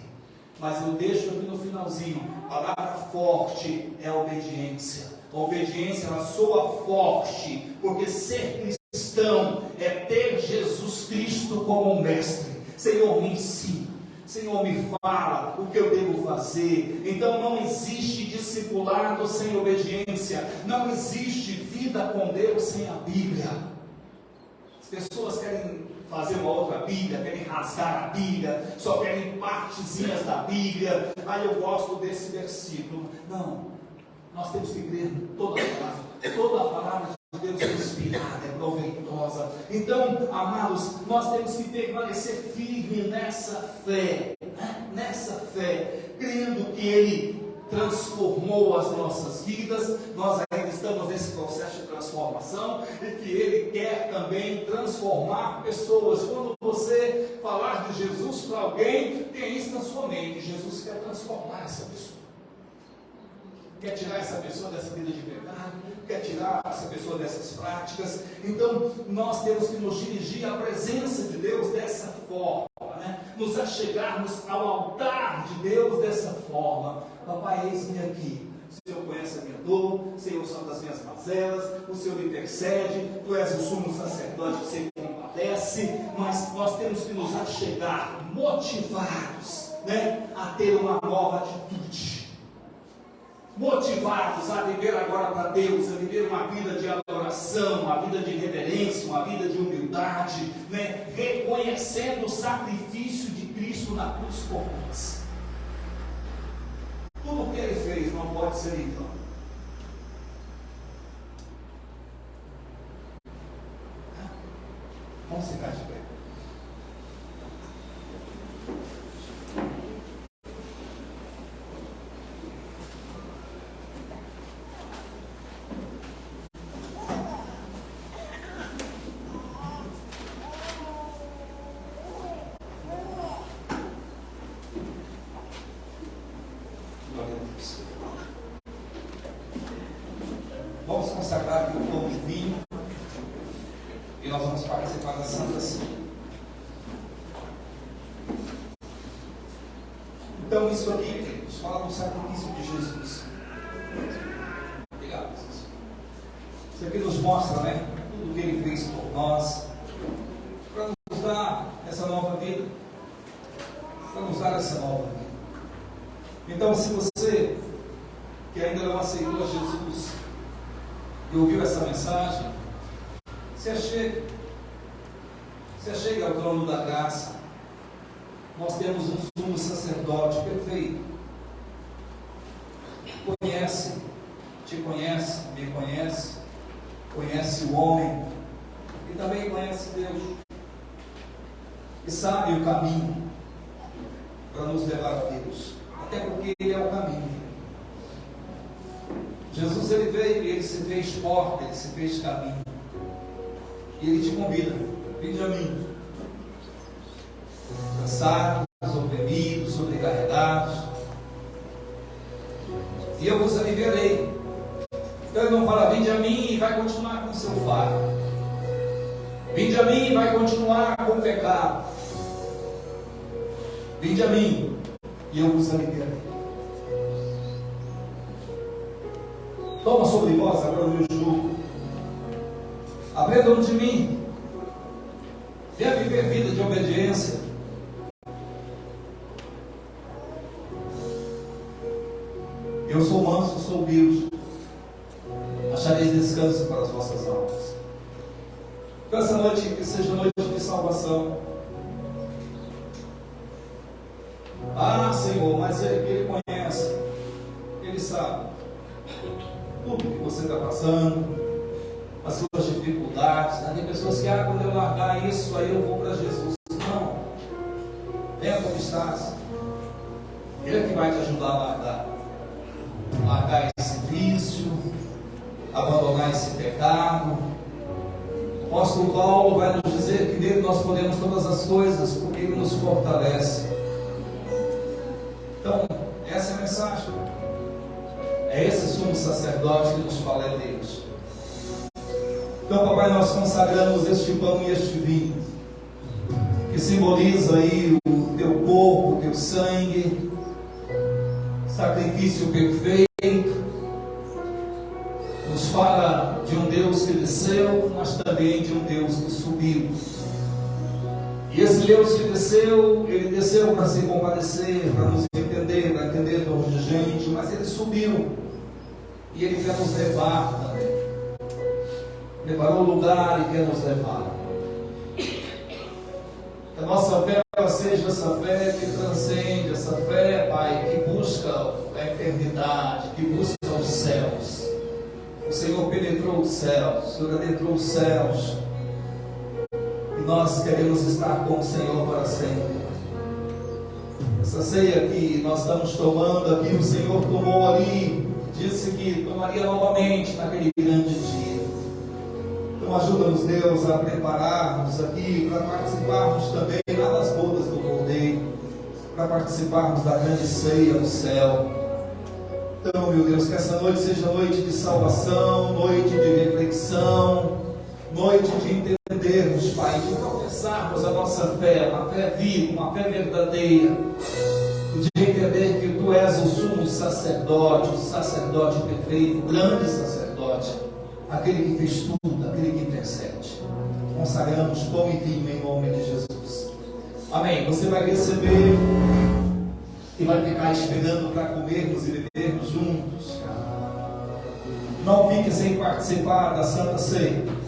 Mas eu deixo aqui no finalzinho, a palavra forte é a obediência. A obediência, ela soa forte, porque ser cristão é ter Jesus Cristo como mestre. Senhor, me ensina. Senhor, me fala o que eu devo fazer. Então não existe discipulado sem obediência. Não existe vida com Deus sem a Bíblia. As pessoas querem fazer uma outra Bíblia, querem rasgar a Bíblia, só querem partezinhas da Bíblia. Eu gosto desse versículo. Não, nós temos que crer toda a palavra de Deus é inspirada, é proveitosa. Então, amados, nós temos que permanecer firme nessa fé, crendo que Ele transformou as nossas vidas. Nós ainda estamos nesse processo de transformação e que Ele quer também transformar pessoas. Quando você falar de Jesus para alguém, tem isso na sua mente: Jesus quer transformar essa pessoa. Quer tirar essa pessoa dessa vida de pecado, quer tirar essa pessoa dessas práticas. Então nós temos que nos dirigir à presença de Deus dessa forma, né? Nos achegarmos ao altar de Deus dessa forma. Papai, eis-me aqui. O Senhor conhece a minha dor, o Senhor sabe das minhas mazelas, o Senhor intercede, Tu és o sumo sacerdote que se compadece, mas nós temos que nos achegar motivados, né, a ter uma nova atitude. Motivados a viver agora para Deus, a viver uma vida de adoração, uma vida de reverência, uma vida de humildade, né? Reconhecendo o sacrifício de Cristo na cruz por nós. Tudo o que Ele fez não pode ser em vão. Vamos ficar de pé. consagrar aqui o pão de vinho e nós vamos participar da Santa Ceia. Então, isso aqui, queridos, fala do sacrifício de Jesus. Obrigado, Jesus. Isso aqui nos mostra, né, tudo que Ele fez por nós, para nos dar essa nova vida. Para nos dar essa nova vida. Então, se você que ainda não aceitou Jesus e ouviu essa mensagem, se achegue ao trono da graça. Nós temos um sumo sacerdote perfeito, te conhece, me conhece, conhece o homem e também conhece Deus e sabe o caminho para nos levar a Deus, até porque Ele é o caminho. Jesus, Ele veio e Ele se fez porta, Ele se fez caminho, e Ele te convida: vinde a mim, cansados, oprimidos, sobrecarregados, e eu vos aliviarei. Então Ele não fala: vinde a mim e vai continuar com o seu fardo, vinde a mim e vai continuar com o pecado. Vinde a mim e eu vos aliviarei. Toma sobre vós agora o meu jugo, aprendam de mim, venha viver vida de obediência. Eu sou manso, sou humilde, achareis descanso para as vossas almas. Então essa noite que seja noite de salvação. Ah, Senhor, mas Ele conhece, Ele sabe tudo que você está passando, as suas dificuldades. Tem pessoas que, quando eu largar isso, aí eu vou para Jesus. Não, venha como estás. Ele é que vai te ajudar a largar esse vício, abandonar esse pecado. O apóstolo Paulo vai nos dizer que nele nós podemos todas as coisas, porque Ele nos fortalece. Então, essa é a mensagem. É esse sumo sacerdote que nos fala é Deus. Então, papai, nós consagramos este pão e este vinho, que simboliza aí o teu corpo, o teu sangue, sacrifício perfeito. Nos fala de um Deus que desceu, mas também de um Deus que subiu. E esse Deus que desceu, Ele desceu para se compadecer, para nos entender, para entender dor de gente, mas Ele subiu e Ele quer nos levar também. Preparou o lugar e quer nos levar. Que a nossa fé seja essa fé que transcende, essa fé, Pai, que busca a eternidade, que busca os céus. O Senhor penetrou os céus, o Senhor adentrou os céus. E nós queremos estar com o Senhor para sempre. Essa ceia que nós estamos tomando aqui, o Senhor tomou ali, disse que tomaria novamente naquele grande dia. Então ajuda-nos, Deus, a prepararmos aqui, para participarmos também lá das bodas do Cordeiro, para participarmos da grande ceia no céu. Então, meu Deus, que essa noite seja noite de salvação, noite de reflexão, noite de entendermos, Pai, de professarmos a nossa fé, uma fé viva, uma fé verdadeira, de entender que Tu és o sumo sacerdote, o sacerdote perfeito, o grande sacerdote, aquele que fez tudo, aquele que intercede. Consagramos pão e vinho em nome de Jesus. Amém. Você vai receber e vai ficar esperando para comermos e bebermos juntos. Não fique sem participar da Santa Ceia.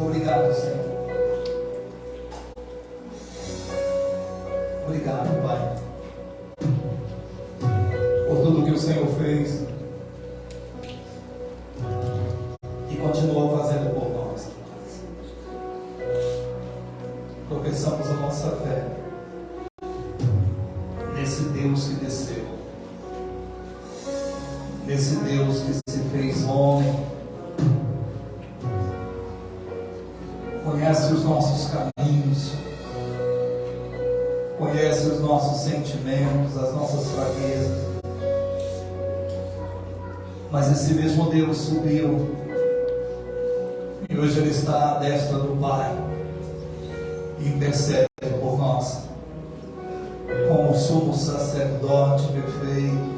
Obrigado, Senhor. Obrigado, Pai, por tudo que o Senhor fez e continua fazendo por nós. Professamos a nossa fé nesse Deus que desceu, nesse Deus que se fez homem, conhece os nossos caminhos, conhece os nossos sentimentos, as nossas fraquezas. Mas esse mesmo Deus subiu e hoje Ele está à destra do Pai e intercede por nós como sumo sacerdote perfeito.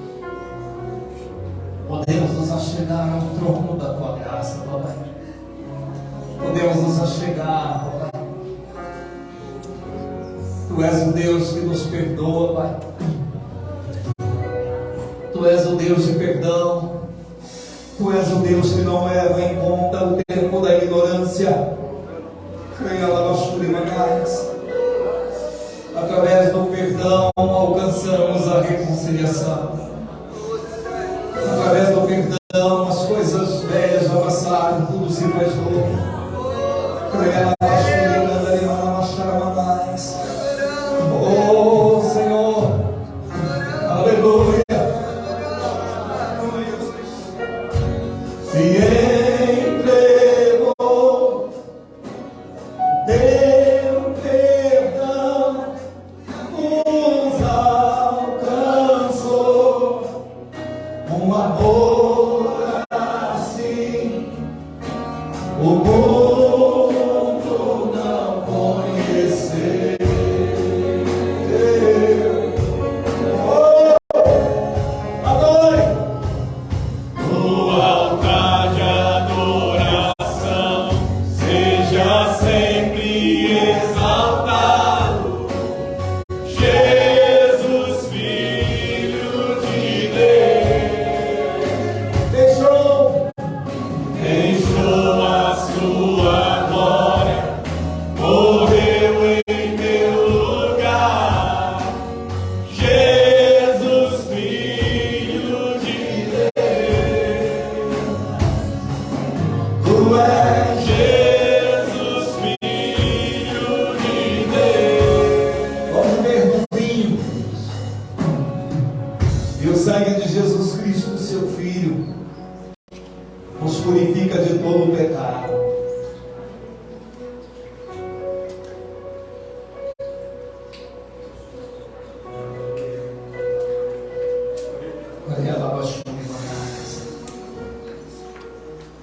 Podemos nos achegar ao trono da Tua graça, Pai. Podemos nos achegar, Pai. Tu és o Deus que nos perdoa, Pai. Tu és o Deus de perdão. Tu és o Deus que não leva em conta o tempo da ignorância. Através do perdão alcançamos a reconciliação. Através do perdão as coisas velhas já passaram, tudo se faz novo. Oh Senhor, aleluia. Se entregou, teu perdão nos alcançou, um amor assim, o mundo não conheceu.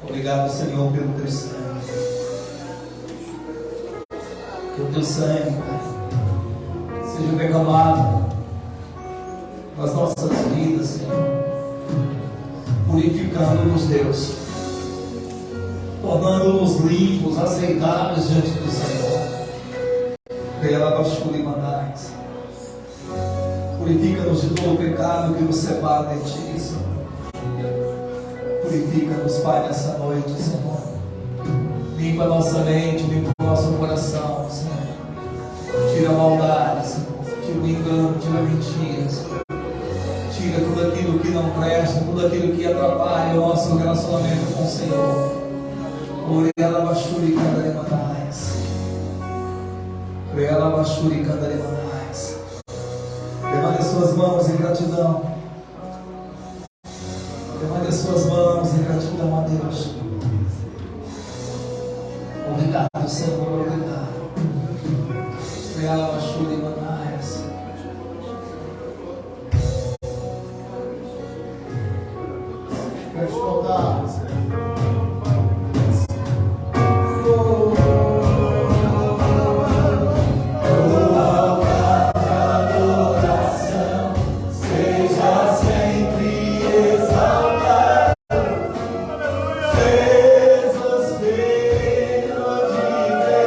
Obrigado, Senhor, pelo teu sangue. Que o teu sangue seja derramado nas nossas vidas, Senhor, purificando-nos, Deus, tornando-nos limpos, aceitáveis diante do Senhor. Purifica-nos de todo o pecado que nos separa de Ti, Senhor. Purifica-nos, Pai, nessa noite, Senhor. Limpa a nossa mente, limpa o nosso coração, Senhor. Tira a maldade, Senhor. Tira o engano, tira a mentira, Senhor. Tira tudo aquilo que não presta, tudo aquilo que atrapalha o nosso relacionamento com o Senhor. Ela bachuri candaremanais. Ela bachuri candaremanais. Levante as suas mãos em gratidão. Levante as suas mãos em gratidão a Deus. Obrigado, Senhor, obrigado. Ela bachuri manais. Quero te contar. Jesus, filho de Deus.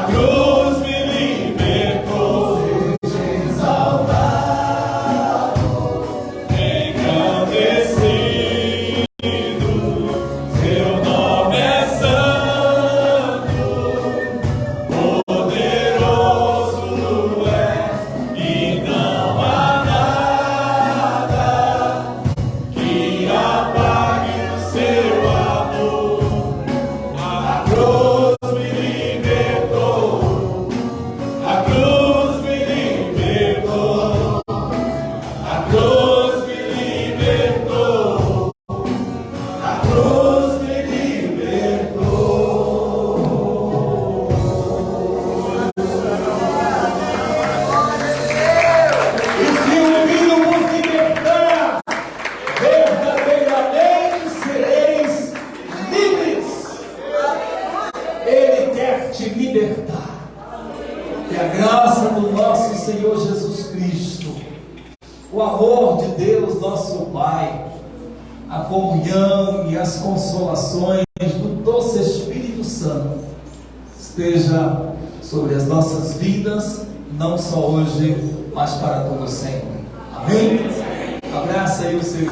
cruz me libertou, seja exaltado, engrandecido, seu nome é santo, poderoso é, e não há nada que apague o seu amor. A cruz me libertou, a cruz me libertou, a cruz me libertou, a cruz me libertou. E se o Filho vos libertar, verdadeiramente sereis livres. Ele quer te libertar. Que a graça do nosso Senhor Jesus Cristo, o amor de Deus, nosso Pai, a comunhão e as consolações do doce Espírito Santo esteja sobre as nossas vidas, não só hoje, mas para todo sempre. Amém? Abraça aí o seu